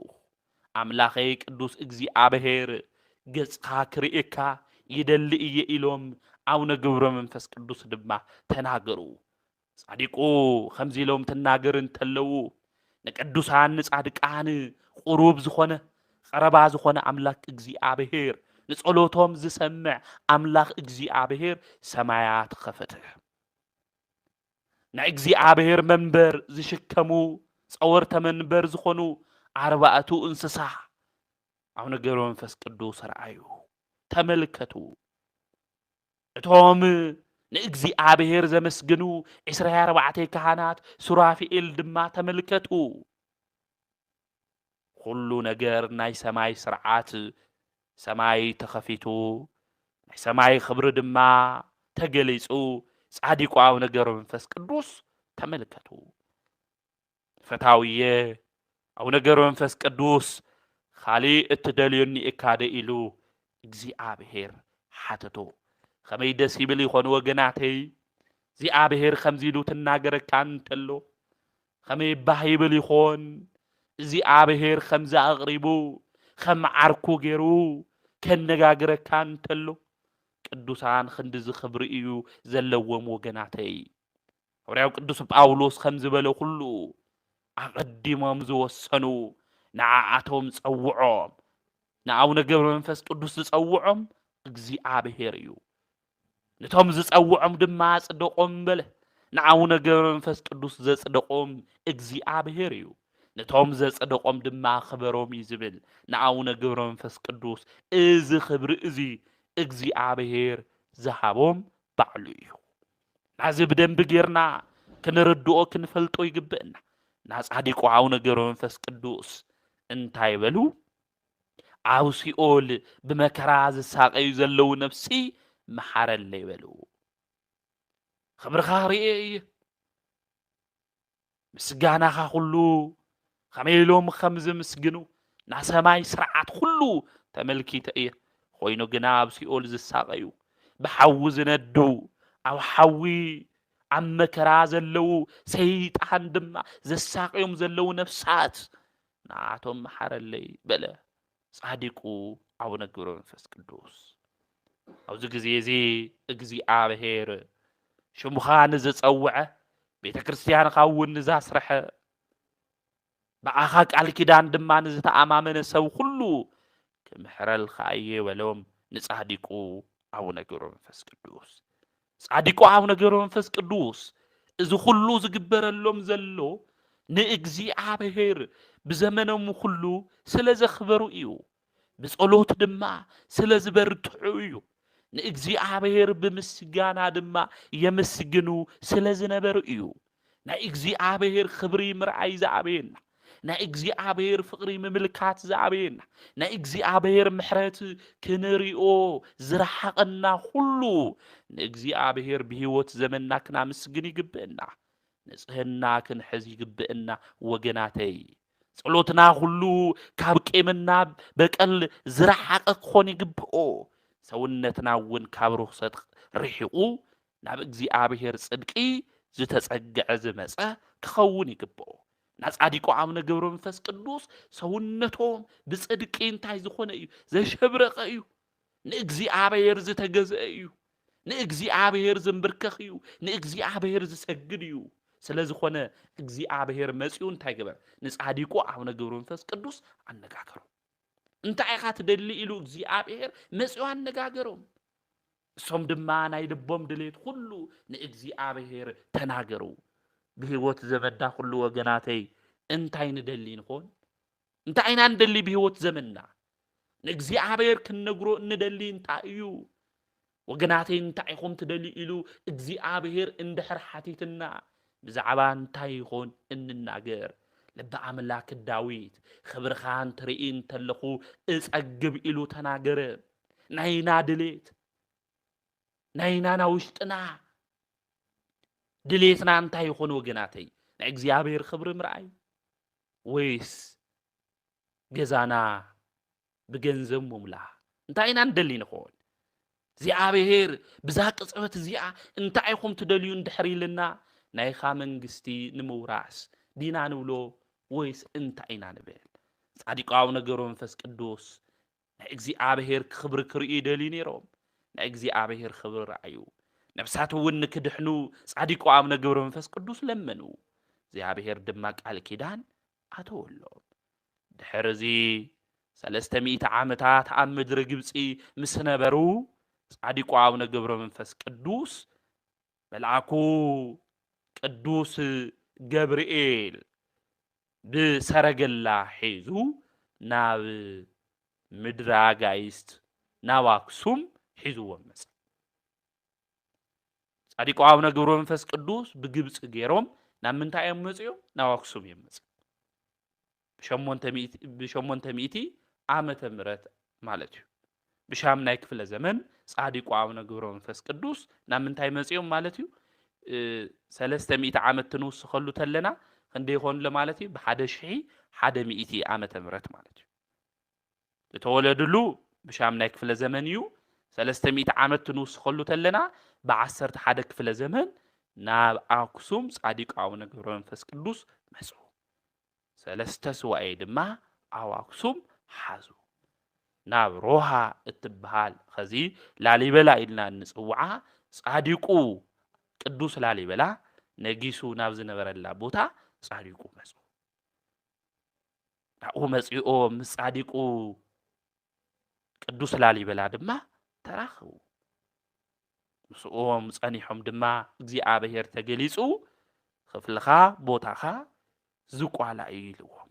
አምላኸይ ቅዱስ እግዚአብሔር ገጽካ ክርእካ ይደሊ እየ ኢሎም አቡነ ገብረ መንፈስ ቅዱስ ድማ ተናገሩ ጻዲቁ ከምዚ ኢሎም ተናገር እንተለው ንቅዱሳን ንጻድቃን ቁሩብ ዝኾነ ቀረባ ዝኾነ አምላክ እግዚአብሔር ንጸሎቶም ዝሰምዕ አምላክ እግዚአብሔር ሰማያት ከፈተ ናይ እግዚአብሔር መንበር ዝሽከሙ ጸወርተ መንበር ዝኾኑ 4 እንስሳ አቡነ ገብረ መንፈስ ቅዱስ ረአዩ ተመልከቱ እቶም ንእግዚአብሔር ዘመስግኑ 24 ካህናት ሱራፊኤል ድማ ተመልከቱ ሁሉ ነገር ናይ ሰማይ ስርዓት ሰማይ ተኸፊቱ ናይ ሰማይ ክብሪ ድማ ተገሊጹ ጻዲቁ አቡነ ገብረ መንፈስ ቅዱስ ተመልከቱ ፈታውየ አቡነ ገብረ መንፈስ ቅዱስ خالي اتدليوني إكاد إلو እግዚአብሔር ሓተቶ ከመይ ደስ ይብል ይኾን ወገናተይ እግዚአብሔር ከምዚ ኢሉ ትናገረካ እንተሎ ከመይ ባህ ይብል ይኾን እግዚአብሔር ከምዚ ኣቕሪቡ ከም ዓርኩ ገይሩ ከነጋግረካ እንተሎ ቅዱሳን ክንዲ ዝኽብሪ እዩ ዘለዎም ወገናተይ ሐዋርያው ቅዱስ ጳውሎስ ከም ዝበለ ኩሉ ኣቐዲሞም ዝወሰኑ ንዓኣቶም ፀውዖም ንአቡነ ገብረ መንፈስ ቅዱስ ዝፀውዖም እግዚአብሔር እዩ ነቶም ዝፀውዖም ድማ ጽድቆም በለ ንአቡነ ገብረ መንፈስ ቅዱስ ዘጽድቆም እግዚአብሔር እዩ ነቶም ዘጽድቆም ድማ ክበሮም እዩ ዝብል ንአቡነ ገብረ መንፈስ ቅዱስ እዚ ክብሪ እዚ እግዚአብሔር ዝሃቦም ባዕሉ እዩ ናዚ ብደንቢ ጌርና ክንርድኦ ክንፈልጦ ይግብአና ናጻዲቁ አቡነ ገብረ መንፈስ ቅዱስ እንታይ በሉ ኣብ ሲኦል ብመከራ ዝሳቀዩ ዘለው ነፍሲ መሓረለ ይበሉ ክብርኻ ርኤ ምስጋናኻ ኩሉ ከመይ ኢሎም ከም ዝምስግኑ ናብ ሰማይ ስርዓት ኩሉ ተመልኪተ እየ ኮይኑ ግና ኣብ ሲኦል ዝሳቀዩ ብሓዊ ዝነዱ ኣብ ሓዊ ኣብ መከራ ዘለው ሰይጣን ድማ ዘሳቀዮም ዘለው ነፍሳት ንዓቶም መሓረለይ በለ ጻዲቁ አቡነ ገብረ መንፈስ ቅዱስ ኣብዚ ግዜ እዚ እግዚአብሔር ሽሙኻ ንዝፀውዐ ቤተ ክርስቲያንኻ እውን ንዛስረሐ ብኣኻ ቃል ኪዳን ድማ ንዝተኣማመነ ሰብ ኩሉ ክምሕረልካ እየ በሎም ንጻዲቁ አቡነ ገብረ መንፈስ ቅዱስ ጻዲቁ አቡነ ገብረ መንፈስ ቅዱስ እዚ ኩሉ ዝግበረሎም ዘሎ ንእግዚአብሔር ብዘመኖም ኩሉ ስለ ዘኽበሩ እዩ ብጸሎት ድማ ስለ ዝበርትዑ እዩ ንእግዚአብሔር ብምስጋና ድማ የመስግኑ ስለ ዝነበሩ እዩ ናይ እግዚአብሔር ክብሪ ምርኣይ ዝኣበየና ናይ እግዚአብሔር ፍቅሪ ምምልካት ዝኣበየና ናይ እግዚአብሔር ምሕረት ክንሪኦ ዝረሓቐና ኩሉ ንእግዚአብሔር ብህይወት ዘመንና ክናመስግን ይግብአና ንጽህና ክንሕዝ ይግብአና ወገናተይ ጸሎትና ሁሉ ካብ ቄምና በቀል ዝረሓቐ ክኾን ይግብኦ ሰውነትና እውን ካብ ርኩሰት ርሒቑ ናብ እግዚአብሔር ጽድቂ ዝተጸግዐ ዝመጸ ክኸውን ይግብኦ ናጻዲቁ አቡነ ገብረ መንፈስ ቅዱስ ሰውነቶም ብጽድቂ እንታይ ዝኾነ እዩ ዘሸብረቀ እዩ ንእግዚአብሔር ዝተገዝአ እዩ ንእግዚአብሔር ዝንብርከኽ እዩ ንእግዚአብሔር ዝሰግድ እዩ ስለዝኾነ እግዚአብሔር መጽኡ እንታይ ገበር ንጻዲቁ አቡነ ገብረ መንፈስ ቅዱስ አነጋገሩ እንታይ ኢኻ ትደሊ ኢሉ እግዚአብሔር መጽኡ አነጋገሮም እሶም ድማ ናይ ልቦም ድሌት ሁሉ ንእግዚአብሔር ተናገሩ ብህይወት ዘመንና ሁሉ ወገናተይ እንታይ ንደሊ ንኾን እንታይ ኢና ንደሊ ብህይወት ዘመንና ንእግዚአብሔር ክንነግሮ እንደሊ እንታይ እዩ ወገናተይ እንታይ ኢኹም ትደሊ ኢሉ እግዚአብሔር እንድሕር ሓቲትና ብዛዕባ እንታይ ይኾን እንናገር ልበ ኣምላክ ዳዊት ክብርኻ እንትርኢ እንተለኹ እጸግብ ኢሉ ተናገረ ናይና ድሌት ናይና ናውሽጥና ድሌትና እንታይ ይኾን ወገናተይ ናይ እግዚአብሔር ክብሪ ምርኣይ ወይስ ገዛና ብገንዘብ ምምላእ እንታይ ኢና ንደሊ ንኾን እግዚአብሔር ብዛ ቅጽበት እዚኣ እንታይ ኢኹም ትደልዩ እንድሕር ኢልና ናይኻ መንግስቲ ንምውራስ ዲና ንብሎ ወይስ እንታይ ኢና ንብል ጻዲቁ አቡነ ገብረ መንፈስ ቅዱስ ናይ እግዚአብሔር ክብሪ ክርእዩ ደልዩ ነይሮም ናይ እግዚአብሔር ክብሪ ረኣዩ ነፍሳት እውን ንክድሕኑ ጻዲቁ አቡነ ገብረ መንፈስ ቅዱስ ለመኑ እግዚአብሔር ድማ ቃል ኪዳን ኣተወሎም ድሕር እዚ 300 ዓመታት ኣብ ምድሪ ግብፂ ምስ ነበሩ ጻዲቁ አቡነ ገብረ መንፈስ ቅዱስ መልአኩ ቅዱስ ገብርኤል ብሰረገላ ሒዙ ናብ ምድረ አጋይስት ናብ አክሱም ሒዙዎም መጽ ጻዲቁ አቡነ ገብረ መንፈስ ቅዱስ ብግብጽ ገይሮም ናብ ምንታይ እዮም መጽዮም ናብ አክሱም እዮም መጽ ብ800 ዓመተ ምህረት ማለት እዩ ብሻምናይ ክፍለ ዘመን ጻዲቁ አቡነ ገብረ መንፈስ ቅዱስ ናብ ምንታይ መጽዮም ማለት እዩ 300 ዓመት ትንውስኸሉ ተለና ክንደይ ይኾን ለማለት እዩ ብ1100 ዓመተ ምህረት ማለት እዩ ዝተወለድሉ ብሻምናይ ክፍለ ዘመን እዩ 300 ዓመት ንውስኸሉ ተለና ብ11 ክፍለ ዘመን ናብ አክሱም ጻዲቅ አቡነ ገብረ መንፈስ ቅዱስ መጹ ሰለስተ ስዋኤ ድማ ኣብ አክሱም ሓዙ ናብ ሮሃ እትበሃል ኸዚ ላሊበላ ኢልና ንጽውዓ ጻዲቁ ቅዱስ ላሊበላ ነጊሱ ናብ ዝነበረላ ቦታ ጻዲቁ መጹ ናብኡ መጺኦ ምስ ጻዲቁ ቅዱስ ላሊበላ ድማ ተራኸቡ ምስኦም ጸኒሖም ድማ እግዚአብሔር ተገሊጹ ክፍልኻ ቦታኻ ዝቋላ ኢልዎም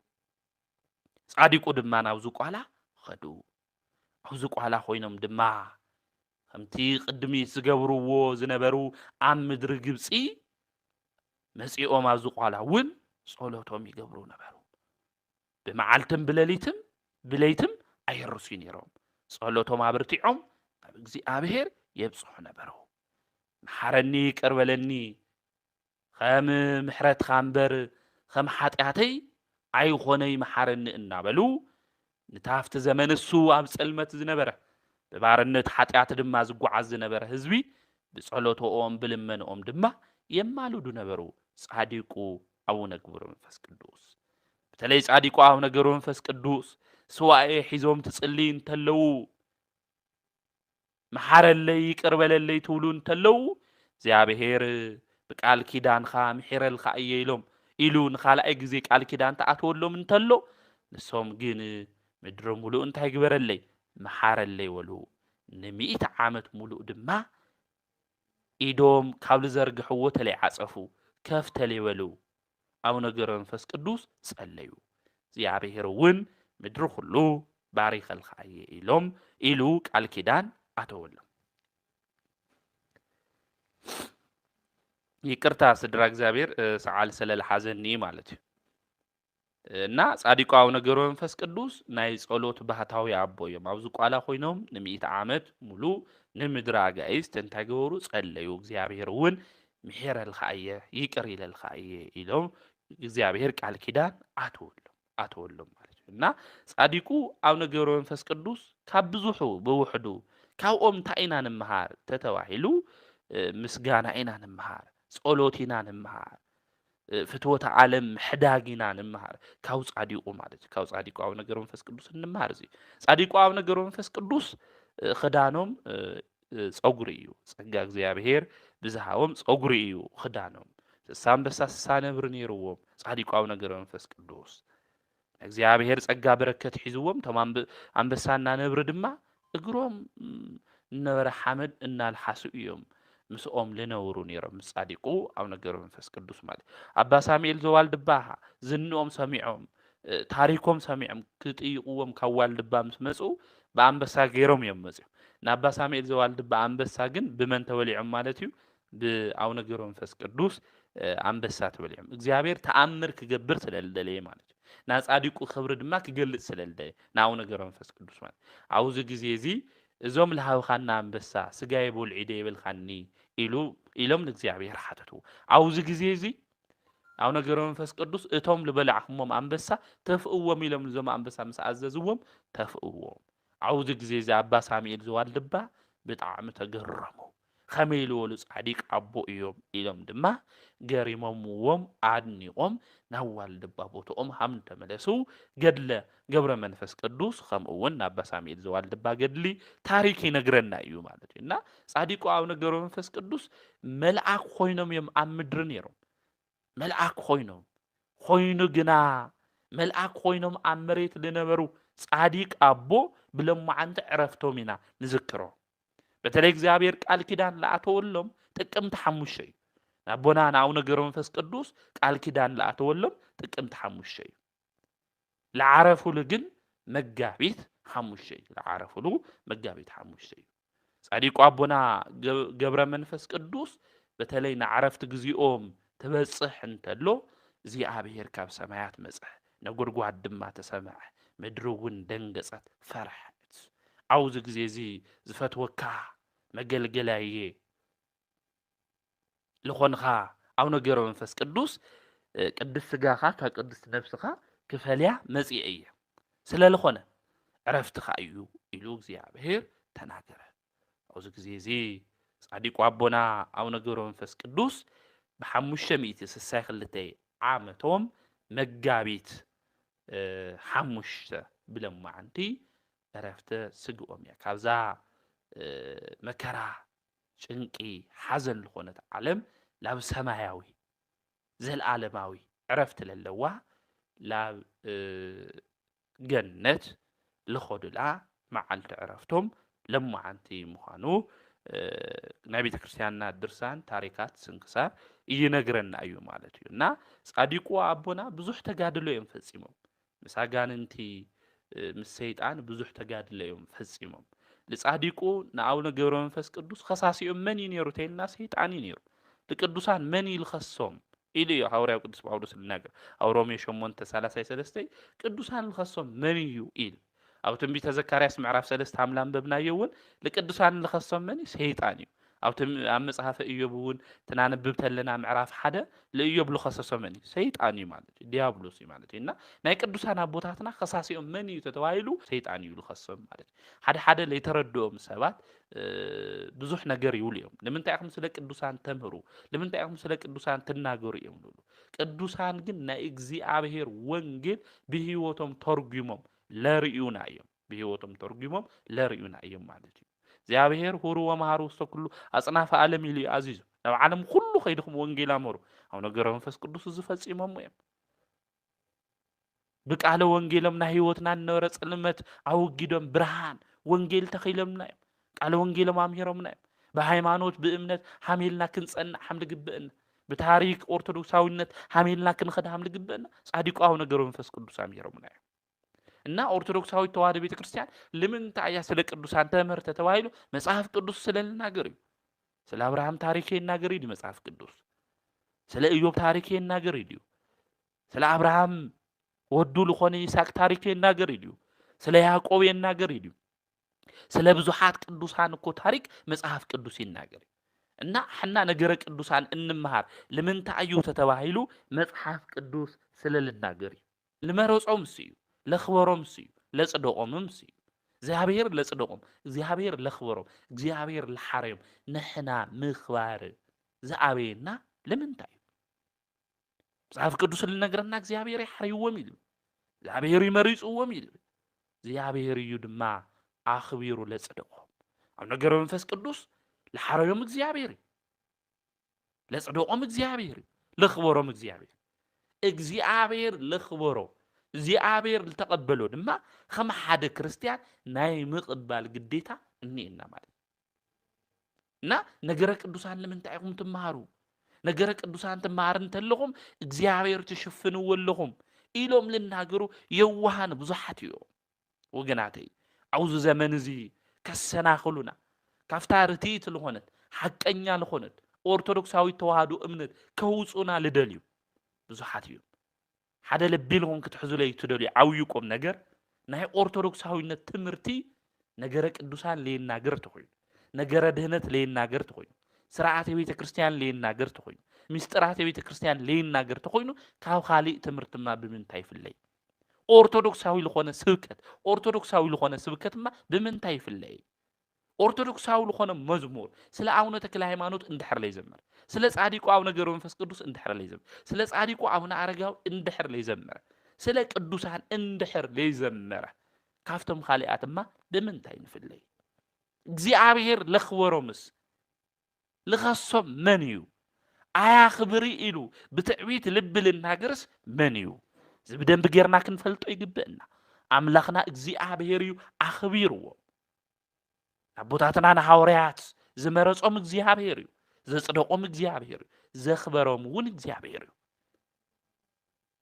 ጻዲቁ ድማ ናብ ዝቋላ ኸዱ ኣብ ዝቋላ ኮይኖም ድማ ከምቲ ቅድሚ ዝገብርዎ ዝነበሩ ኣብ ምድሪ ግብጺ መጺኦም ኣብ ዝቋላ እውን ጸሎቶም ይገብሩ ነበሩ ብመዓልትን ብለይትም ኣይርሱ ነይሮም ጸሎቶም አብርቲዖም ናብ እግዚአብሔር የብጽሑ ነበሩ መሐረኒ ይቅርበለኒ ከም ምሕረትካ እምበር ከም ኃጢአተይ ኣይኾነይ መሐረኒ እናበሉ ንታፍቲ ዘመን እሱ ኣብ ጸልመት ዝነበረ በባርነት ኃጢአት ድማ ዝጓዓዝ ዝነበረ ህዝቢ ብጸሎቶኦም ብልመኖኦም ድማ የማልዱ ነበሩ ጻዲቁ አቡነ ገብረ መንፈስ ቅዱስ በተለይ ጻዲቁ አቡነ ገብረ መንፈስ ቅዱስ ስዋኤ ሒዞም ትጽልይ እንተለው መሐረለይ ይቅርበለለይ ትብሉ እንተለው እግዚአብሔር በቃል ኪዳንኻ ምሕረልካ ኢሎም ኢሉ ንኻልኣይ ግዜ ቃል ኪዳን ተኣትወሎም እንተሎ ንሶም ግን ምድሪ ሙሉእ እንታይ ግበረለይ መሐረለይ ወሉ ን100 ዓመት ሙሉእ ድማ ኢዶም ካብ ዝዘርግሕዎ ተለይዓጸፉ ከፍ ተለይበሉ አቡነ ገብረ መንፈስ ቅዱስ ጸለዩ እግዚአብሔር እውን ምድሪ ሁሉ ባሪኸልካ ኢሎም ኢሉ ቃል ኪዳን አተወሎም ይቅርታ ስድራ እግዚአብሔር ሰዓል ስለል ሐዘኒ ማለት እዩ እና ጻዲቁ አቡነ ገብረ መንፈስ ቅዱስ ናይ ጸሎት ባህታዊ አቦ እዮም ኣብ ዝቋላ ኮይኖም ን100 ዓመት ሙሉ ንምድሪ አጋይስት እንታይ ገበሩ ጸለዩ እግዚአብሔር እውን ምሕረልካ ይቅር ይለልካ ኢሎም እግዚአብሔር ቃል ኪዳን አተወሎም ማለት እዩ እና ጻዲቁ አቡነ ገብረ መንፈስ ቅዱስ ካብ ብዙሑ ብውሕዱ ካብኦም እንታይ ኢና ንምሃር ተተባሂሉ ምስጋና ኢና ንምሃር ጸሎት ኢና ንምሃር ፍትወተ ዓለም ሕዳግ ኢና ንምሃር ካብ ጻዲቁ ማለት ካብ ጻዲቁ አቡነ ገብረ መንፈስ ቅዱስ ንምሃር እዚ ጻዲቁ አቡነ ገብረ መንፈስ ቅዱስ ክዳኖም ጸጉሪ እዩ ጸጋ እግዚአብሔር ብዝሃቦም ጸጉሪ እዩ ክዳኖም ሳንበሳ ሳነብር ነይርዎም ጻዲቁ አቡነ ገብረ መንፈስ ቅዱስ እግዚአብሔር ጸጋ በረከት ሒዝዎም ተማም አንበሳና ነብር ድማ እግሮም ነበረ ሐመድ እናልሐሱ እዮም ምስኦም ልነውሩ ነይሮም ጻዲቁ አቡነ ገብረ መንፈስ ቅዱስ ማለት አባ ሳሙኤል ዘዋልድባ ዝንኦም ሰሚዖም ታሪኮም ሰሚዖም ክጥይቁዎም ካብ ዋልድባ ምስ መጹ በአንበሳ ገይሮም እዮም መጹ ናባ ሳሙኤል ዘዋልድባ አንበሳ ግን ብመን ተበሊዖም ማለት እዩ ብአቡነ ገብረ መንፈስ ቅዱስ አንበሳ ተበሊዖም እግዚአብሔር ተአምር ክገብር ስለልደለየ ማለት እዩ ና ጻዲቁ ክብሪ ድማ ክገልጽ ስለልደለየ ናአቡነ ገብረ መንፈስ ቅዱስ ማለት አውዚ ግዜ እዚ እዞም ለሃብኻና አንበሳ ስጋይ ቦልዒደ ይብልኻኒ ኢሎም ለእግዚአብሔር ሓተቱ አውዚ ግዜ እዚ አቡነ ገብረ መንፈስ ቅዱስ እቶም ልበላዕኹሞም አንበሳ ተፍእዎም ኢሎም እዞም አንበሳ ምስ አዘዝዎም ተፍእዎም አውዚ ግዜ እዚ አባ ሳሙኤል ዘዋልድባ ብጣዕሚ ተገረሙ ከመይ ልበሉ ጻዲቅ አቦ እዮም ኢሎም ድማ ገሪሞምዎም አድኒቆም ናብ ዋልድባ ቦቶኦም ሃም ተመለሱ ገድለ ገብረ መንፈስ ቅዱስ ከምኡውን አባ ሳሙኤል ዘዋልድባ ገድሊ ታሪክ ይነግረና እዩ ማለት እዩ እና ጻዲቁ አቡነ ገብረ መንፈስ ቅዱስ መልአክ ኮይኖም እዮም ኣብ ምድሪ ነይሮም መልአክ ኮይኑ ግና መልአክ ኮይኖም ኣብ መሬት ዝነበሩ ጻዲቅ አቦ ብለማዓንቲ ዕረፍቶም ኢና ንዝክሮ በተለይ እግዚአብሔር ቃል ኪዳን ለአተወሎም ጥቅምት 5 እዩ አቦና አቡነ ገብረ መንፈስ ቅዱስ ቃል ኪዳን ለአተወሎም ጥቅምት 5 እዩ ለዓረፉሉ ግን መጋቢት 5 እዩ ለዓረፉሉ መጋቢት 5 እዩ ጻዲቁ አቦና ገብረ መንፈስ ቅዱስ በተለይ ንዓረፍቲ ግዚኦም ተበጽሕ እንተሎ እግዚአብሔር ካብ ሰማያት መጽሕ ነጎድጓድ ድማ ተሰምዐ ምድሪ እውን ደንገጸት ፈርሐት አውዚ ግዜ እዚ ዝፈትወካ መገልገላዬ ለኾንኻ አቡነ ገብረ መንፈስ ቅዱስ ቅድስ ስጋኻ ካብ ቅድስ ነፍስኻ ክፈልያ መጽእ እየ ስለለኾነ ዕረፍትኻ እዩ ኢሉ እግዚአብሔር ተናገረ። ኣብዚ ግዜ እዚ ጻዲቁ ኣቦና ኣቡነ ገብረ መንፈስ ቅዱስ ብ562 ዓመቶም መጋቢት 5 ብለማዓንቲ ዕረፍተ ስግኦም እያ። ካብዛ መከራ ጭንቂ ሓዘን ዝኾነት ዓለም ላብ ሰማያዊ ዘለዓለማዊ ዕረፍቲ ለለዋ ላብ ገነት ልኸዱላ መዓልቲ ዕረፍቶም ለማዓንቲ ምዃኑ ናይ ቤተ ክርስቲያንና ድርሳን ታሪካት ስንክሳር ይነግረና እዩ ማለት እዩ። እና ጻዲቁ ኣቦና ብዙሕ ተጋድሎ እዮም ፈጺሞም ምስ ኣጋንንቲ ምስ ሰይጣን ብዙሕ ተጋድሎ እዮም ፈጺሞም። ንጻዲቁ ንኣቡነ ገብረ መንፈስ ቅዱስ ከሳሲኦም መን እዩ ነይሩ ተይልና ሰይጣን እዩ ነይሩ። ንቅዱሳን መን ይልኸሶም ኢሉ እዩ ሐዋርያው ቅዱስ ጳውሎስ ዝናገር ኣብ ሮሜ 8:33 ቅዱሳን ልኸሶም መን እዩ ኢሉ ኣብ ትንቢተ ዘካርያስ ምዕራፍ 3 ሓምላ አንበብናዮ እውን ንቅዱሳን ልኸሶም መን ሰይጣን እዩ። ኣብ መጽሓፈ ኢዮብ እውን ትናነብብ ተለና ምዕራፍ 1 ለኢዮብ ልኸሰሶም መን ሰይጣን እዩ ማለት እዩ ዲያብሎስ እዩ ማለት እዩ። እና ናይ ቅዱሳን ኣቦታትና ከሳሲኦም መን እዩ ተተባሂሉ ሰይጣን እዩ ልኸሶም ማለት እዩ። ሓደ ሓደ ለይተረድኦም ሰባት ብዙሕ ነገር ይብሉ እዮም። ንምንታይ ኢኹም ስለ ቅዱሳን ተምህሩ፣ ንምንታይ ኢኹም ስለ ቅዱሳን ትናገሩ እዮም ዝብሉ። ቅዱሳን ግን ናይ እግዚአብሔር ወንጌል ብህይወቶም ተርጉሞም ለርእዩና እዮም። ብህይወቶም ተርጉሞም ለርእዩና እዮም ማለት እዩ። እግዚአብሔር ሁሩ ወመሃሩ ውስተ ኩሉ ኣጽናፈ ዓለም ኢሉ ኣዚዙ ናብ ዓለም ኩሉ ከይድኩም ወንጌል ኣምሩ። ኣቡነ ገብረ መንፈስ ቅዱስ ዝፈጺሞም እዮም። ብቃለ ወንጌሎም ናይ ህይወትና ነበረ ጽልመት ኣውጊዶም ብርሃን ወንጌል ተኺሎምና እዮም። ቃለ ወንጌሎም ኣምሂሮምና እዮም። ብሃይማኖት ብእምነት ሓሚልና ክንጸንዕ ሓምሊ ግብአና፣ ብታሪክ ኦርቶዶክሳዊነት ሓሚልና ክንኸድ ሓምሊ ግብአና ጻዲቁ ኣቡነ ገብረ መንፈስ ቅዱስ ኣምሂሮምና እዮም። እና ኦርቶዶክሳዊት ተዋህዶ ቤተ ክርስቲያን ንምንታይ እያ ስለ ቅዱሳን ተምህር ተባሂሉ መጽሐፍ ቅዱስ ስለልናገር እዩ። ስለ አብርሃም ታሪክ ይናገር እዩ መጽሐፍ ቅዱስ። ስለ ኢዮብ ታሪክ ይናገር እዩ። ስለ አብርሃም ወዱ ልኾነ ይስሐቅ ታሪክ ይናገር እዩ። ስለ ያዕቆብ ይናገር እዩ። ስለ ብዙሓት ቅዱሳን እኮ ታሪክ መጽሐፍ ቅዱስ ይናገር። እና ሕና ነገረ ቅዱሳን እንመሃር ንምንታይ እዩ ተባሂሉ መጽሐፍ ቅዱስ ስለልናገር እዩ። ልመረጾም እዩ ለኽበሮም እዩ ለጽደቆም እዩ እግዚአብሔር ለጽደቆም እግዚአብሔር ለኽበሮም እግዚአብሔር ለሐረዮም ንሕና ምኽባር ዝኣበየና ለምንታይ እዩ? መጽሐፍ ቅዱስ ልነግረና እግዚአብሔር ይሐርይዎም ኢሉ እግዚአብሔር ይመሪጽዎም ኢሉ እግዚአብሔር እዩ ድማ ኣኽቢሩ ለጽደቆም። ኣብ ነገረ መንፈስ ቅዱስ ለሐረዮም እግዚአብሔር ለጽደቆም እግዚአብሔር ለኽበሮም እግዚአብሔር ለኽበሮ እግዚአብሔር ልተቀበሎ ድማ ከም ሓደ ክርስቲያን ናይ ምቕባል ግዴታ እኒአና ማለት እና ነገረ ቅዱሳን ንምንታይ ኢኹም ትመሃሩ? ነገረ ቅዱሳን ትመሃር እንተለኹም እግዚአብሔር ትሽፍንዎ ኣለኹም ኢሎም ልናገሩ የዋሃን ብዙሓት እዮም። ወገናተይ ኣብዚ ዘመን እዚ ከሰናኽሉና ካብታ ርትዕት ዝኾነት ሓቀኛ ዝኾነት ኦርቶዶክሳዊት ተዋህዶ እምነት ከውፁና ልደልዩ ብዙሓት እዮም። ሓደ ለቢልኩም ክትሕዙለይ ትደልዩ ዓብዪ ቁም ነገር ናይ ኦርቶዶክሳዊነት ትምህርቲ ነገረ ቅዱሳን ለይናገር ተኾይኑ ነገረ ድህነት ለይናገር ተኾይኑ ስርዓተ ቤተ ክርስቲያን ለይናገር ተኾይኑ ምስጢራተ ቤተ ክርስቲያን ለይናገር ተኾይኑ ካብ ካልእ ትምህርትማ ብምንታይ ይፍለይ? ኦርቶዶክሳዊ ዝኾነ ስብከትማ ብምንታይ ይፍለይ? ኦርቶዶክሳዊ ዝኾነ መዝሙር ስለ ኣቡነ ተክለ ሃይማኖት እንድሕር ለይዘመር ስለ ጻዲቁ ኣቡነ ገብረ መንፈስ ቅዱስ እንድሕር ለይዘመር ስለ ጻዲቁ ኣቡነ አረጋዊ እንድሕር ለይዘመረ ስለ ቅዱሳን እንድሕር ለይዘመረ ካብቶም ካልኣትማ ብምንታይ ንፍለይ? እግዚአብሔር ለኽበሮምስ ልኸሶም መን እዩ? ኣያኽብሪ ኢሉ ብትዕቢት ልቢ ልናገርስ መን እዩ? እዚ ብደንቢ ጌርና ክንፈልጦ ይግብአና። ኣምላኽና እግዚአብሔር እዩ ኣኽቢርዎ። ኣቦታትና ንሐዋርያት ዝመረጾም እግዚአብሔር እዩ፣ ዘጽደቆም እግዚአብሔር እዩ፣ ዘኽበሮም እውን እግዚአብሔር እዩ።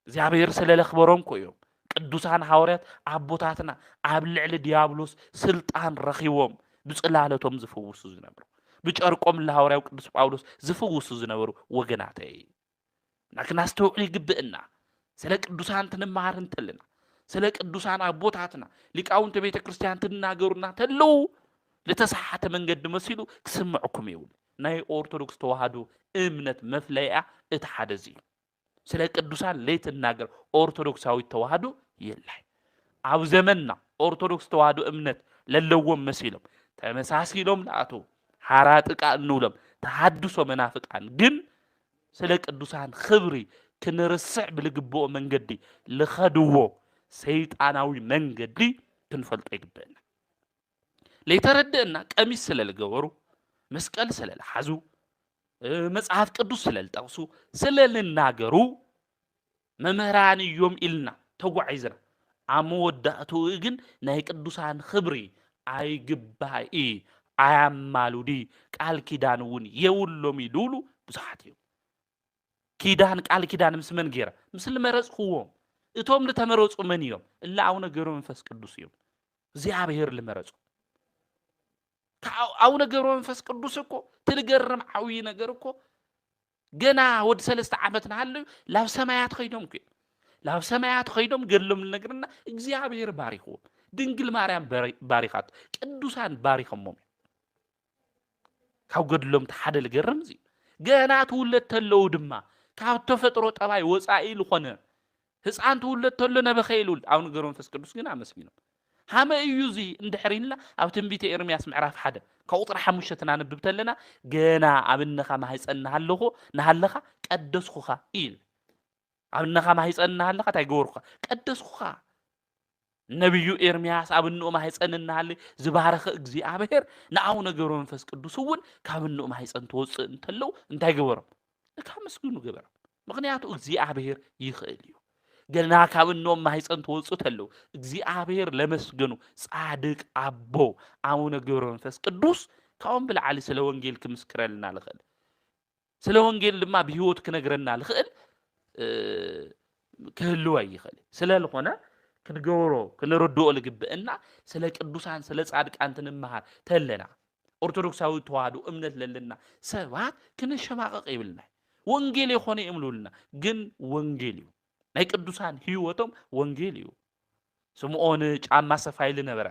እግዚአብሔር ስለ ለኽበሮም ኮይዮም ቅዱሳን ሐዋርያት ኣቦታትና ኣብ ልዕሊ ዲያብሎስ ስልጣን ረኺቦም ብጽላለቶም ዝፍውሱ ዝነበሩ ብጨርቆም ለሐዋርያው ቅዱስ ጳውሎስ ዝፍውሱ ዝነበሩ ወገናተይ ናክናስተውዕል ይግብአና። ስለ ቅዱሳን ትንመሃር እንተለና ስለ ቅዱሳን ኣቦታትና ሊቃውንተ ቤተ ክርስቲያን ትናገሩና ተለው ለተሳሓተ መንገዲ መሲሉ ክስምዕኩም ይውል። ናይ ኦርቶዶክስ ተዋህዶ እምነት መፍለያ እቲ ሓደ እዚ ስለ ቅዱሳን ለይትናገር ኦርቶዶክሳዊት ተዋህዶ የላይ። ኣብ ዘመንና ኦርቶዶክስ ተዋህዶ እምነት ለለዎም መሲሎም ተመሳሲሎም ናአቶ ሓራጥቃ እንውሎም ተሐድሶ መናፍቃን ግን ስለ ቅዱሳን ክብሪ ክንርስዕ ብልግብኦ መንገዲ ልኸድዎ ሰይጣናዊ መንገዲ ክንፈልጦ ይግበአና ለይተረድአና ቀሚስ ስለልገበሩ መስቀል ስለልሓዙ መጽሐፍ ቅዱስ ስለልጠቅሱ ስለልናገሩ መምህራን እዮም ኢልና ተጓዒዝና አመወዳእቱ ግን ናይ ቅዱሳን ክብሪ አይግባኢ አያማሉዲ ቃል ኪዳን እውን የውሎም ይሉሉ ብዙሓት እዮም ኪዳን ቃል ኪዳን ምስ መን ገይረ ምስ ልመረፅኽዎም እቶም ልተመረፁ መን እዮም እላ አቡነ ገብረ መንፈስ ቅዱስ እዮም እግዚአብሔር ልመረፁ አቡነ ገብረ መንፈስ ቅዱስ እኮ ትልገርም ዓብይ ነገር እኮ ገና ወድ 3 ዓመት ናሃለዩ ላብ ሰማያት ኸይዶም እኮ ላብ ሰማያት ኸይዶም ገድሎም ልነግርና እግዚአብሔር ባሪኽዎም ድንግል ማርያም ባሪኻት ቅዱሳን ባሪኸሞም ካብ ገድሎም ተሓደ ልገርም እዚ ገና ትውለድ ተለው ድማ ካብ ተፈጥሮ ጠባይ ወፃኢ ልኾነ ህፃን ትውለድ ተሎ ነበኸይሉ አቡነ ገብረ መንፈስ ቅዱስ ግን አመስግኖም ሃመ እዩ እዚ እንድሕሪና ኣብ ትንቢተ ኤርምያስ ምዕራፍ 1 ከቁጥር 5 ተናንብብ ተለና ገና ኣብነኻ ማህፀን ናሃለኻ ቀደስኹኻ ኢል ኣብነኻ ማህፀን ናሃለኻ ታይ ገበርኩኻ ቀደስኹኻ ነብዩ ኤርምያስ ኣብንኡ ማህፀን ናሃለ ዝባረኸ እግዚአብሔር ንአቡነ ገብረ መንፈስ ቅዱስ እውን ካብንኡ ማህፀን ተወፅእ እንተለው እንታይ ገበሮም ካመስግኑ ገበሮም ምክንያቱ እግዚአብሔር ይኽእል እዩ ገና ካብንኦም ማህፀን ተወፅኡ ተለው እግዚአብሔር ለመስገኑ ጻድቅ አቦ አቡነ ገብረ መንፈስ ቅዱስ ካብኦም ብልዓሊ ስለ ወንጌል ክምስክረልና ልኽእል ስለ ወንጌል ድማ ብህይወት ክነግረና ልኽእል ክህልው ይኽእል ስለልኾነ ክንገብሮ ክንረድኦ ልግብአና ስለ ቅዱሳን ስለ ጻድቃን ትንመሃር ተለና ኦርቶዶክሳዊ ተዋህዶ እምነት ለለና ሰባት ክንሸማቀቅ ይብልና ወንጌል የኾነ ይምሉልና ግን ወንጌል እዩ ናይ ቅዱሳን ህይወቶም ወንጌል እዩ ስምዖን ጫማ ሰፋይል ነበረ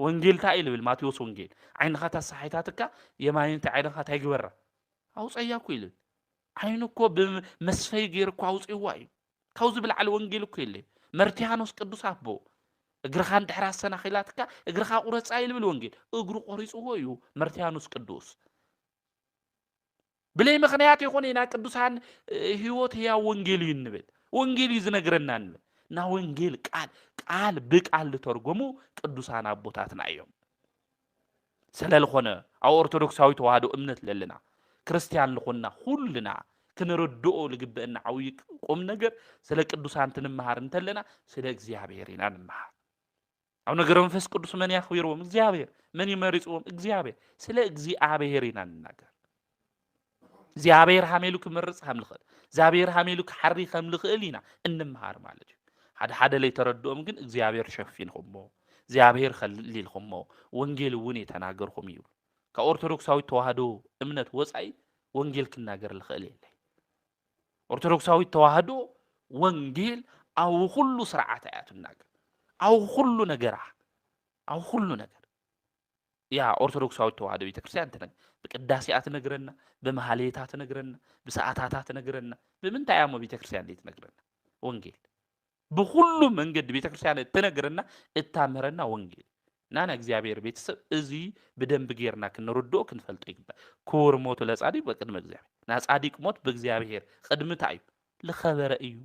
ወንጌል ታይ ይብል ማቴዎስ ወንጌል ዓይንኻ ታሳሒታትካ የማይንተ ዓይንኻ ታይ ግበራ አውፀያኩ ይብል ዓይኑ እኮ በመስፈይ ገይር እኮ አውፅይዋ እዩ ካውዝ ብልዓል ወንጌል እኮ የለ መርቲያኖስ ቅዱስ አቦ እግርኻ እንድሕር ኣሰናኺላትካ እግርኻ ቁረፃ ይብል ወንጌል እግሩ ቆሪፅዎ እዩ መርቲያኖስ ቅዱስ ብለይ ምክንያት ይኾነ ኢና ቅዱሳን ህይወት ያ ወንጌል እዩ እንብል ወንጌል ይዝነግረና እንብል ና ወንጌል ቃል ብቃል ልተርጎሙ ቅዱሳን አቦታትና እዮም ስለልኾነ ኣብ ኦርቶዶክሳዊ ተዋህዶ እምነት ለለና ክርስቲያን ልኾና ሁሉና ክንረድኦ ልግብአና ዓብይ ቁም ነገር ስለ ቅዱሳን ትንመሃር እንተለና ስለ እግዚአብሔር ኢና ንመሃር አቡነ ገብረ መንፈስ ቅዱስ መን ያኽብርዎም እግዚአብሔር መን ይመርፅዎም እግዚአብሔር ስለ እግዚአብሔር ኢና ንናገር እግዚአብሔር ሃሜሉ ክመርፅ ከምልኽእል እግዚአብሔር ሃሜሉ ክሓሪ ከምልኽእል ኢና እንመሃር ማለት እዩ ሓደ ላይ ተረድኦም ግን እግዚአብሔር ሸፊንኹሞ እግዚአብሔር ከሊልኹሞ ወንጌል እውን የተናገርኹም ይብሉ ከኦርቶዶክሳዊ ተዋህዶ እምነት ወፃኢ ወንጌል ክናገር ልኽእል የለ ኦርቶዶክሳዊ ተዋህዶ ወንጌል አው ሁሉ ስርዓት አያት እናገር አው ሁሉ ነገር ያ ኦርቶዶክሳዊ ተዋህዶ ቤተክርስቲያን ተነገ በቅዳሴያት ነገረና በመሐሌታት ነገረና በሰዓታታት ነገረና በምን ታያሞ ቤተክርስቲያን እንዴት ነገረና ወንጌል በሁሉ መንገድ ቤተክርስቲያን ተነገረና እታመረና ወንጌል ናና እግዚአብሔር ቤተሰብ እዚ በደንብ ጌርና ክንረዶ ክንፈልጦ ይግባ ኮር ሞት ለጻዲቅ በቅድመ እግዚአብሔር ና ጻዲቅ ሞት በእግዚአብሔር ቅድም ታዩ ለኸበረ እዩ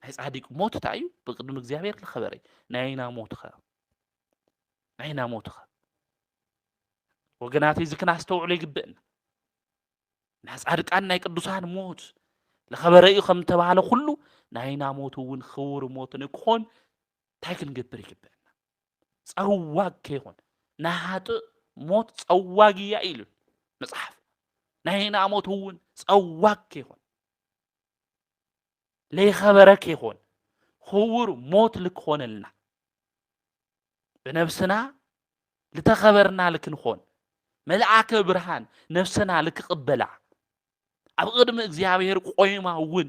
ናይ ጻዲቅ ሞት ታዩ በቅድም እግዚአብሔር ለኸበረ ናይና ሞትኸ ወገናት እዚ ክናስተውዕሎ ይግብአና ናይ ጻድቃን ናይ ቅዱሳን ሞት ለኸበረ እዩ ከም ተባሃለ ሁሉ ናይና ሞት እውን ክቡር ሞት ንክኾን ታይ ክንገብር ይግብአና ጸዋግ ከይኾን ናሃጥ ሞት ጸዋግያ ኢሉ መጽሐፍ ናይና ሞት እውን ጸዋግ ከይኾን ለይኸበረ ከይኾን ክቡር ሞት ልክኾነልና በነፍስና ልተኸበርና ልክንኾን መልአከ ብርሃን ነፍስና ልክቅበላ ኣብ ቅድሚ እግዚአብሔር ቆይማ እውን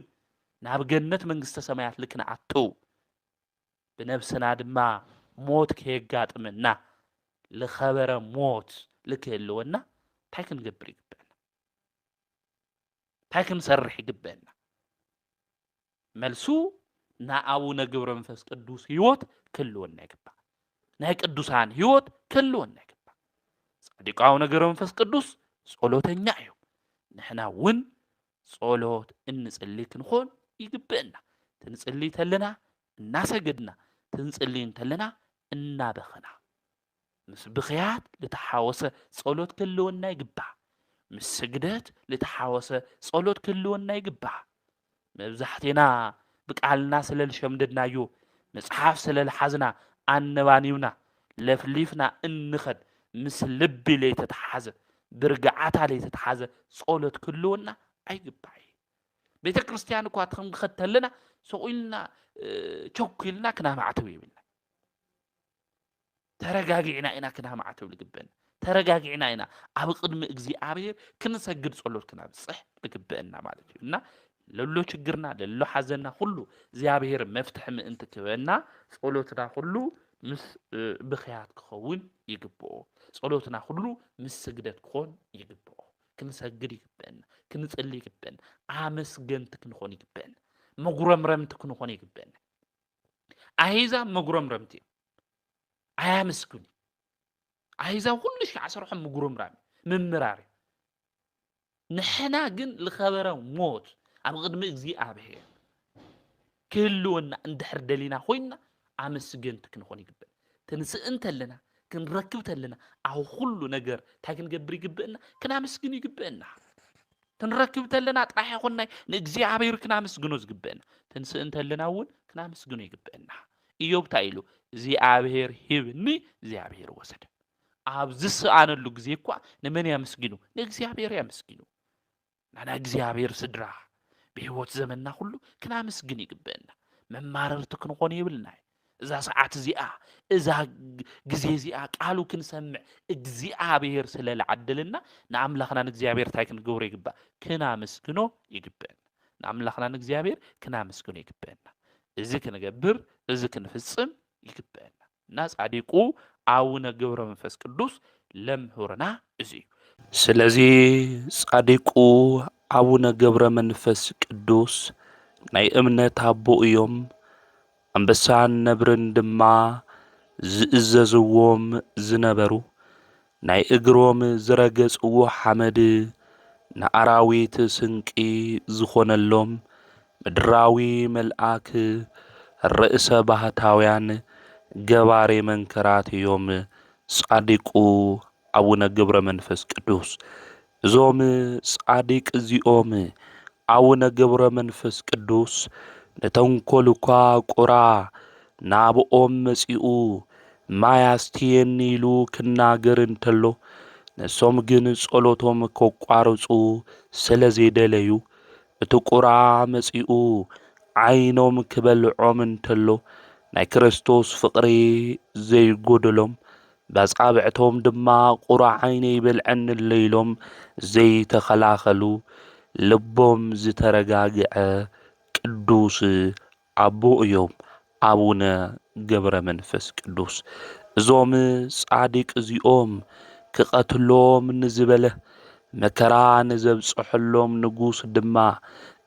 ናብ ገነት መንግስተ ሰማያት ልክንኣትው በነፍስና ድማ ሞት ከየጋጥምና ለኸበረ ሞት ልክህልወና ታይ ክንገብር ይግብአና ታይ ክንሰርሕ ይግብአና መልሱ ና አቡነ ገብረ መንፈስ ቅዱስ ህይወት ክህልወና ይግባ ናይ ቅዱሳን ህይወት ክህልወና ይግባእ። ጻድቅ አቡነ ገብረ መንፈስ ቅዱስ ጸሎተኛ እዩ። ንሕና እውን ጸሎት እንጽሊ ክንኾን ይግብአና። ትንጽሊ ተለና እናሰገድና ትንጽሊ እንተለና እናበኸና ምስ ብኽያት ዝተሓወሰ ጸሎት ክህልወና ይግባእ። ምስ ስግደት ዝተሓወሰ ጸሎት ክህልወና ይግባእ። መብዛሕትኤና ብቃልና ስለ ልሸምደድናዮ መጽሓፍ ስለ ልሓዝና ኣነባኒብና ለፍሊፍና እንኸድ ምስ ልቢ ለይተተሓዘ ብርግዓታ ለይተተሓዘ ጸሎት ክህልወና ኣይግባእ። ቤተ ክርስቲያን እኳ ክንኸድ ተለና ሰቂልና ቸኩልና ክናማዕተው ይብልና። ተረጋጊዕና ኢና ክናማዕተው ልግበአና። ተረጋጊዕና ኢና ኣብ ቅድሚ እግዚኣብሔር ክንሰግድ ጸሎት ክናብጽሕ ልግበአና ማለት እዩ። እና ለሎ ችግርና ለሎ ሓዘንና ሁሉ እግዚኣብሔር መፍትሒ ምእንቲ ክበና ጸሎትና ሁሉ ምስ ብኽያት ክኸውን ይግብኦ። ጸሎትና ሁሉ ምስ ስግደት ክኾን ይግብኦ። ክንሰግድ ይግበአና፣ ክንጽሊ ይግበአና፣ ኣመስገንቲ ክንኾን ይግበአና፣ መጉረምረምቲ ክንኾን ይግበአና። ኣሕዛብ መጉረምረምቲ እዮም፣ ኣያመስግኑ። ኣሕዛብ ኩሉ ሻዕ መጉረምራም ምምራር እዩ። ንሕና ግን ዝኸበረ ሞት ኣብ ቅድሚ እግዚኣብሔር ክህልወና እንድሕር ደሊና ኮይንና ኣመስገንቲ ክንኾን ይግበአና። ትንስእ እንተለና ክንረክብ ተለና ኣብ ኩሉ ነገር እንታይ ክንገብር ይግብአና? ክናመስግን ይግብአና። ክንረክብ ተለና ጥራሕ ይኹናይ ንእግዚኣብሔር ክናመስግኖ ዝግብአና። ትንስእ እንተለና እውን ክናመስግኖ ይግብአና። ኢዮብ እንታይ ኢሉ? እግዚኣብሔር ሂብኒ እግዚኣብሔር ወሰደ። ኣብ ዝስኣነሉ ግዜ እኳ ንመን ያመስግኑ? ንእግዚኣብሔር ያመስግኑ። ናና እግዚኣብሔር ስድራ ብህይወት ዘመንና ሁሉ ክናመስግን ይግብአና። መማረርቲ ክንኾን ይብልና። እዛ ሰዓት እዚኣ እዛ ግዜ እዚኣ ቃሉ ክንሰምዕ እግዚኣብሔር ስለ ዝዓደለና ንኣምላኽና ንእግዚኣብሔር እንታይ ክንገብሮ ይግባእ? ክናመስግኖ ይግብአና። ንኣምላኽና ንእግዚኣብሔር ክናመስግኖ ይግብአና። እዚ ክንገብር እዚ ክንፍጽም ይግብአና እና ጻዲቁ አቡነ ገብረ መንፈስ ቅዱስ ለምህሩና እዚ እዩ። ስለዚ ጻዲቁ አቡነ ገብረ መንፈስ ቅዱስ ናይ እምነት ኣቦ እዮም። አንበሳን ነብርን ድማ ዝእዘዝዎም ዝነበሩ ናይ እግሮም ዝረገጽዎ ሓመድ ንኣራዊት ስንቂ ዝኾነሎም ምድራዊ መልአክ ርእሰ ባህታውያን ገባሬ መንከራት እዮም ጻዲቁ አቡነ ገብረ መንፈስ ቅዱስ። እዞም ጻዲቅ እዚኦም አቡነ ገብረ መንፈስ ቅዱስ ነተንኰል እኳ ቁራ ናብኦም መጺኡ ማያስቲየኒ ኢሉ ክናገር እንተሎ ነሶም ግን ጸሎቶም ከቋርጹ ስለ ዘይደለዩ እቲ ቁራ መጺኡ ዓይኖም ክበልዖም እንተሎ ናይ ክርስቶስ ፍቕሪ ዘይጐደሎም ባጻብዕቶም ድማ ቁራ ዓይነ ይበልዐኒ ኣሎ ኢሎም ዘይተኸላኸሉ ልቦም ዝተረጋግዐ ቅዱስ ኣቦ እዮም አቡነ ገብረ መንፈስ ቅዱስ። እዞም ጻዲቅ እዚኦም ክቐትሎም ንዝበለ መከራ ንዘብጽሐሎም ንጉስ ድማ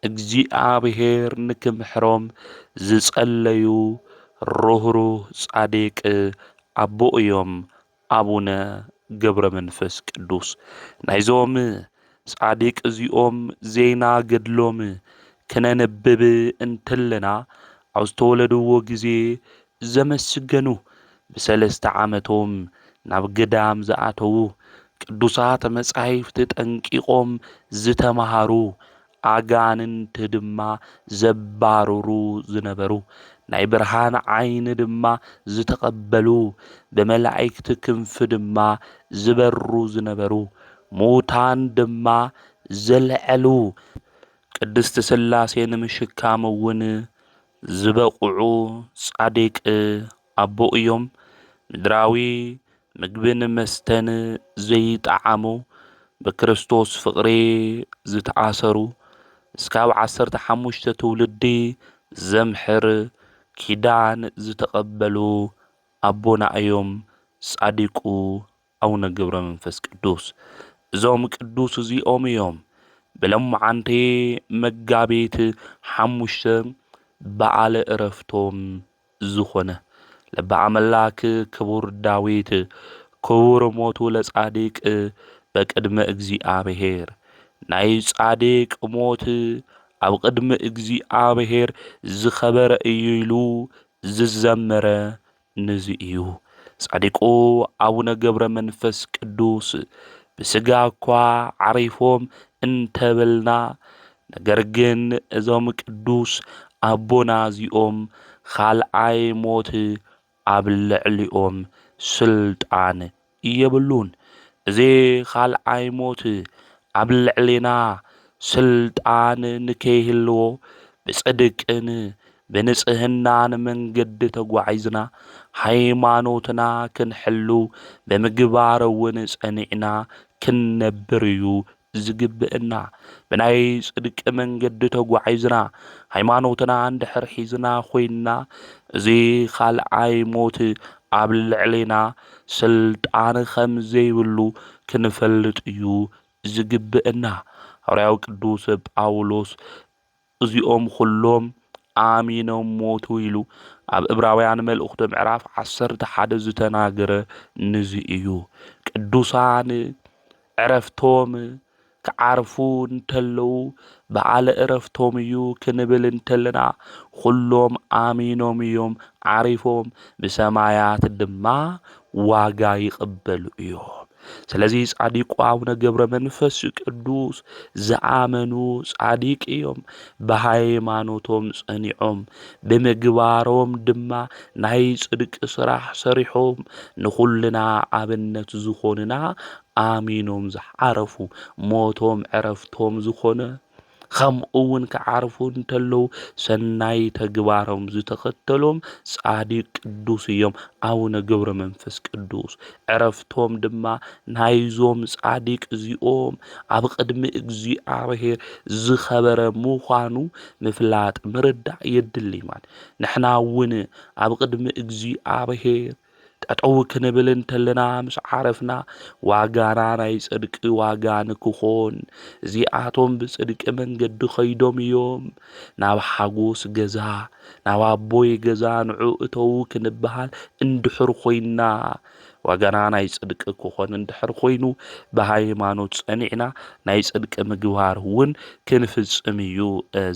እግዚአብሔር ንክምሕሮም ዝጸለዩ ሩህሩህ ጻዲቅ ኣቦ እዮም አቡነ ገብረ መንፈስ ቅዱስ። ናይዞም ጻዲቅ እዚኦም ዜና ገድሎም ክነንብብ እንተለና ኣብ ዝተወለድዎ ግዜ ዘመስገኑ ብሰለስተ ዓመቶም ናብ ገዳም ዝኣተዉ ቅዱሳት መጻሕፍቲ ጠንቂቖም ዝተምሃሩ ኣጋንንቲ ድማ ዘባርሩ ዝነበሩ ናይ ብርሃን ዓይኒ ድማ ዝተቐበሉ ብመላእክቲ ክንፊ ድማ ዝበሩ ዝነበሩ ሙታን ድማ ዘለዐሉ ቅድስቲ ሥላሴ ንምሽካም እውን ዝበቁዑ ጻዲቅ ኣቦ እዮም። ምድራዊ ምግብን መስተን ዘይጠዓሙ ብክርስቶስ ፍቕሪ ዝተኣሰሩ እስካብ 15 ትውልዲ ዘምሕር ኪዳን ዝተቐበሉ ኣቦና እዮም ጻዲቁ አቡነ ገብረ መንፈስ ቅዱስ። እዞም ቅዱስ እዚኦም እዮም ብሎምዓንቲ መጋቢት 5 በዓለ ዕረፍቶም ዝኾነ ለበአምላክ ክቡር ዳዊት ክቡር ሞቱ ለጻድቅ በቅድመ እግዚአብሔር ናይ ጻድቅ ሞት ኣብ ቅድሚ እግዚአብሔር ዝኸበረ እዩ ኢሉ ዝዘመረ ነዚ እዩ። ጻድቁ አቡነ ገብረ መንፈስ ቅዱስ ብስጋ እኳ ዓሪፎም እንተበልና ነገር ግን እዞም ቅዱስ አቦና እዚኦም ካልኣይ ሞት ኣብ ልዕሊኦም ስልጣን የብሉን። እዚ ካልኣይ ሞት ኣብ ልዕሊና ስልጣን ንከይህልዎ ብጽድቅን ብንጽህናን መንገዲ ተጓዒዝና ሃይማኖትና ክንሕሉ ብምግባር እውን ጸኒዕና ክንነብር እዩ ዝግብአና። ብናይ ጽድቂ መንገዲ ተጓዒዝና ሃይማኖትና እንድሕር ሒዝና ኮይንና እዚ ካልኣይ ሞት ኣብ ልዕሊና ስልጣን ከም ዘይብሉ ክንፈልጥ እዩ ዝግብአና። ሐዋርያው ቅዱስ ጳውሎስ እዚኦም ኩሎም አሚኖም ሞቱ ኢሉ ኣብ ዕብራውያን መልእኽቱ ምዕራፍ 11 ዝተናገረ ነዚ እዩ። ቅዱሳን ዕረፍቶም ክዓርፉ እንተለዉ በዓለ ዕረፍቶም እዩ ክንብል እንተለና ኩሎም አሚኖም እዮም ዓሪፎም ብሰማያት ድማ ዋጋ ይቕበሉ እዮም። ስለዚ ጻዲቁ አቡነ ገብረ መንፈስ ቅዱስ ዝኣመኑ ጻዲቅ እዮም። ብሃይማኖቶም ጸኒዖም ብምግባሮም ድማ ናይ ጽድቂ ስራሕ ሰሪሖም ንኹልና ኣብነት ዝኾኑና አሚኖም ዝዓረፉ ሞቶም ዕረፍቶም ዝኾነ ከምኡውን ክዓርፉ እንተለዉ ሰናይ ተግባሮም ዝተኸተሎም ጻዲቅ ቅዱስ እዮም አቡነ ገብረ መንፈስ ቅዱስ። ዕረፍቶም ድማ ናይዞም ጻዲቅ እዚኦም ኣብ ቅድሚ እግዚአብሔር ዝኸበረ ምዃኑ ምፍላጥ ምርዳእ የድሊ ማለት ንሕና እውን ኣብ ቅድሚ እግዚአብሔር ጠጠው ክንብል እንተለና ምስ ዓረፍና ዋጋና ናይ ጽድቂ ዋጋ ንክኾን እዚኣቶም ብጽድቂ መንገዲ ኸይዶም እዮም ናብ ሓጎስ ገዛ ናብ ኣቦይ ገዛ ንዑ እተው ክንበሃል እንድሕር ኮይንና ዋጋና ናይ ጽድቂ ክኾን እንድሕር ኮይኑ ብሃይማኖት ጸኒዕና ናይ ጽድቂ ምግባር እውን ክንፍጽም እዩ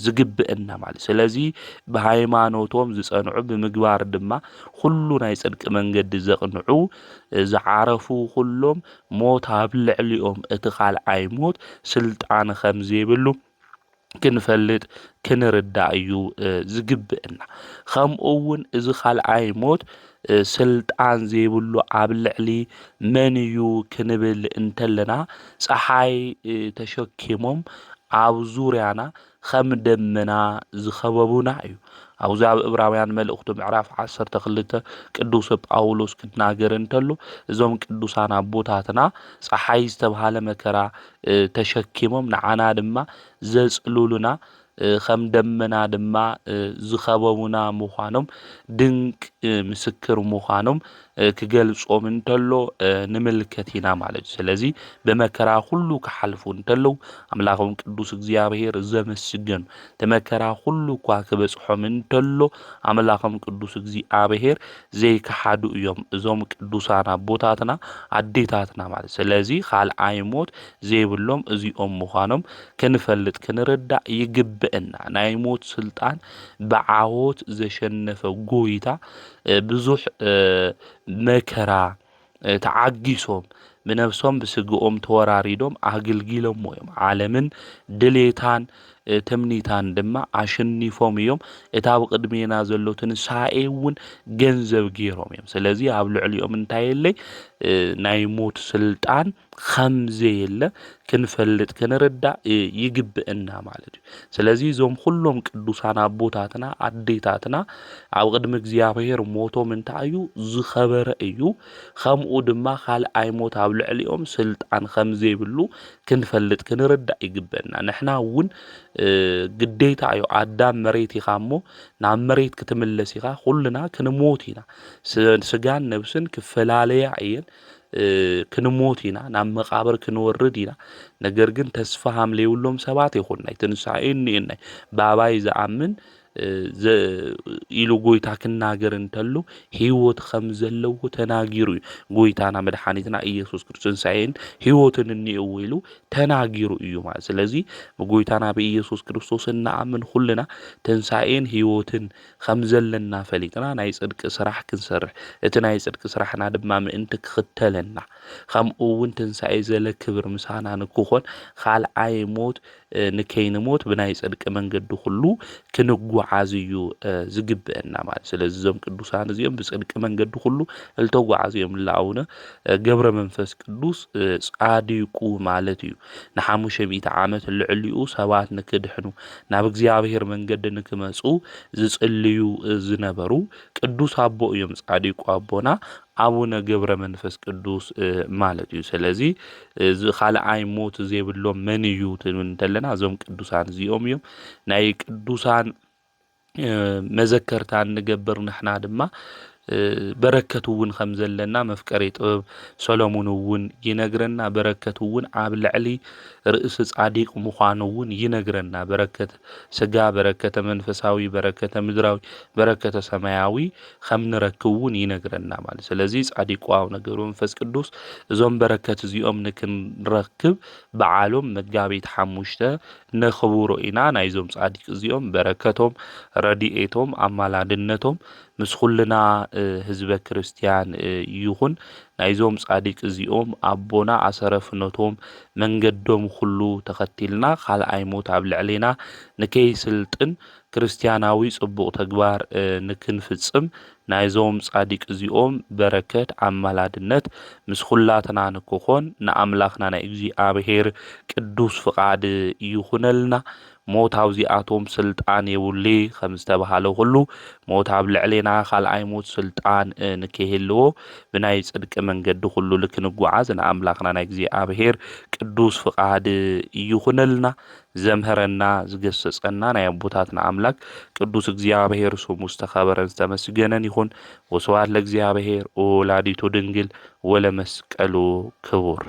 ዝግብአና ማለት። ስለዚ ብሃይማኖቶም ዝጸንዑ ብምግባር ድማ ኩሉ ናይ ጽድቂ መንገዲ ዘቕንዑ ዝዓረፉ ኩሎም ሞት ኣብ ልዕሊኦም እቲ ካልኣይ ሞት ስልጣን ከም ዘይብሉ ክንፈልጥ ክንርዳእ እዩ ዝግብአና። ከምኡውን እዚ ካልኣይ ሞት ስልጣን ዘይብሉ ኣብ ልዕሊ መን እዩ ክንብል እንተለና ፀሓይ ተሸኪሞም ኣብ ዙርያና ከም ደመና ዝኸበቡና እዩ። ኣብዚ ኣብ ዕብራውያን መልእኽቱ ምዕራፍ 12 ቅዱስ ጳውሎስ ክናገር እንተሎ እዞም ቅዱሳን ኣቦታትና ፀሓይ ዝተባሃለ መከራ ተሸኪሞም ንዓና ድማ ዘጽልሉና ከም ደመና ድማ ዝኸበቡና ምዃኖም ድንቅ ምስክር ምዃኖም ክገልጾም እንተሎ ንምልከት ኢና ማለት። ስለዚ በመከራ ሁሉ ክሓልፉ እንተለው አምላኮም ቅዱስ እግዚአብሔር ዘመስገኑ ተመከራ ሁሉ እኳ ክበጽሖም እንተሎ አምላኮም ቅዱስ እግዚአብሔር ዘይከሓዱ እዮም እዞም ቅዱሳን አቦታትና አዴታትና ማለት። ስለዚ ካልኣይ ሞት ዘይብሎም እዚኦም ምዃኖም ክንፈልጥ ክንርዳእ ይግብአና። ናይ ሞት ስልጣን ብዓወት ዘሸነፈ ጎይታ ብዙሕ መከራ ተዓጊሶም ብነፍሶም ብስግኦም ተወራሪዶም አገልግሎም እዮም ዓለምን ድሌታን ትምኒታን ድማ አሸኒፎም እዮም እታ ኣብ ቅድሜና ዘሎ ትንሳኤ እውን ገንዘብ ገይሮም እዮም። ስለዚ ኣብ ልዕሊኦም እንታይ የለይ ናይ ሞት ስልጣን ከምዘየለ ክንፈልጥ ክንርዳእ ይግብአና ማለት እዩ። ስለዚ እዞም ኩሎም ቅዱሳን አቦታትና አዴታትና ኣብ ቅድሚ እግዚአብሔር ሞቶም እንታይ እዩ ዝኸበረ እዩ። ከምኡ ድማ ካልኣይ ሞት ኣብ ልዕሊኦም ስልጣን ከምዘይብሉ ክንፈልጥ ክንርዳእ ይግብአና። ንሕና እውን ግዴታ እዩ ኣዳም መሬት ኢኻ እሞ ናብ መሬት ክትምለስ ኢኻ ኩልና ክንሞት ኢና። ስጋን ነብስን ክፈላለያ እየን ክንሞት ኢና ናብ መቃብር ክንወርድ ኢና። ነገር ግን ተስፋ ሃምለይብሎም ሰባት ይኹን ናይ ትንሳኤ እኒአናይ ባባይ ዝኣምን ኢሉ ጎይታ ክናገር እንተሉ ህይወት ከም ዘለዎ ተናጊሩ ጎይታና መድኃኒትና ኢየሱስ ክርስቶስ ትንሣኤን ህይወትን እንየው ኢሉ ተናጊሩ እዩ ማለት ስለዚህ በጎይታና በኢየሱስ ክርስቶስ እናአምን ሁልና ትንሣኤን ህይወትን ከም ዘለና ፈሊጥና ናይ ጽድቅ ስራሕ ክንሰርሕ እቲ ናይ ጽድቅ ስራሕና ድማ ምእንቲ ክኽተለና ከምኡውን ትንሣኤ ዘለ ክብር ምሳና ንክኾን ካልኣይ ሞት ንከይንሞት ብናይ ጽድቅ መንገዲ ሁሉ ክንጓዓዝ እዩ ዝግብአና ማለት ስለዚህ ዞም ቅዱሳን እዚኦም ብጽድቅ መንገዲ ሁሉ እልተጓዓዝ እዮም ላውነ ገብረ መንፈስ ቅዱስ ጻዲቁ ማለት እዩ ን500 ዓመት ልዕሊኡ ሰባት ንክድሕኑ ናብ እግዚአብሔር መንገዲ ንክመጹ ዝጽልዩ ዝነበሩ ቅዱስ አቦ እዮም ጻዲቁ አቦና አቡነ ገብረ መንፈስ ቅዱስ ማለት እዩ ስለዚህ ካልኣይ ሞት ዘይብሎም መን እዩ እንተለና ዞም ቅዱሳን እዚኦም እዮም ናይ ቅዱሳን መዘከርታ ንገብር ንሕና ድማ በረከቱውን ከም ዘለና መፍቀሬ ጥበብ ሰሎሞንውን ይነግረና በረከቱውን ኣብ ልዕሊ ርእስ ጻዲቅ ምዃኑውን ይነግረና በረከት ስጋ በረከተ መንፈሳዊ በረከተ ምድራዊ በረከተ ሰማያዊ ከም ንረክቡን ይነግረና ማለት ስለዚህ ጻዲቁ አቡነ ገብረ መንፈስ ቅዱስ እዞም በረከት እዚኦም ንክንረክብ በዓሎም መጋቢት 5 ነኽቡሮ ኢና ናይዞም ጻዲቅ እዚኦም በረከቶም ረዲኤቶም አማላድነቶም ምስ ኩልና ህዝበ ክርስቲያን ይኹን ናይዞም ጻዲቅ እዚኦም አቦና አሰረፍነቶም መንገዶም ሁሉ ተኸቲልና ካልኣይ ሞት ኣብ ልዕሊና ንከይስልጥን ክርስቲያናዊ ጽቡቕ ተግባር ንክንፍጽም ናይዞም ጻዲቅ እዚኦም በረከት አማላድነት ምስ ኩላትና ንክኾን ንኣምላኽና ናይ እግዚአብሔር ቅዱስ ፍቃድ ይኹነልና ሞት ኣብዚኣቶም ስልጣን የብሉ ከም ዝተባሃለ ሁሉ ሞት ኣብ ልዕሊና ካልኣይ ሞት ስልጣን ንከይህልዎ ብናይ ጽድቂ መንገዲ ሁሉ ልክንጓዓዝ ንኣምላኽና ናይ እግዚአብሔር ቅዱስ ፍቃድ ይኹነልና ዘምህረና ዝገሰጸና ናይ አቦታትና አምላክ ቅዱስ እግዚአብሔር ስሙ ዝተኸበረን ዝተመስገነን ይኹን ወስብሐት ለእግዚአብሔር ወላዲቱ ድንግል ወለመስቀሉ ክቡር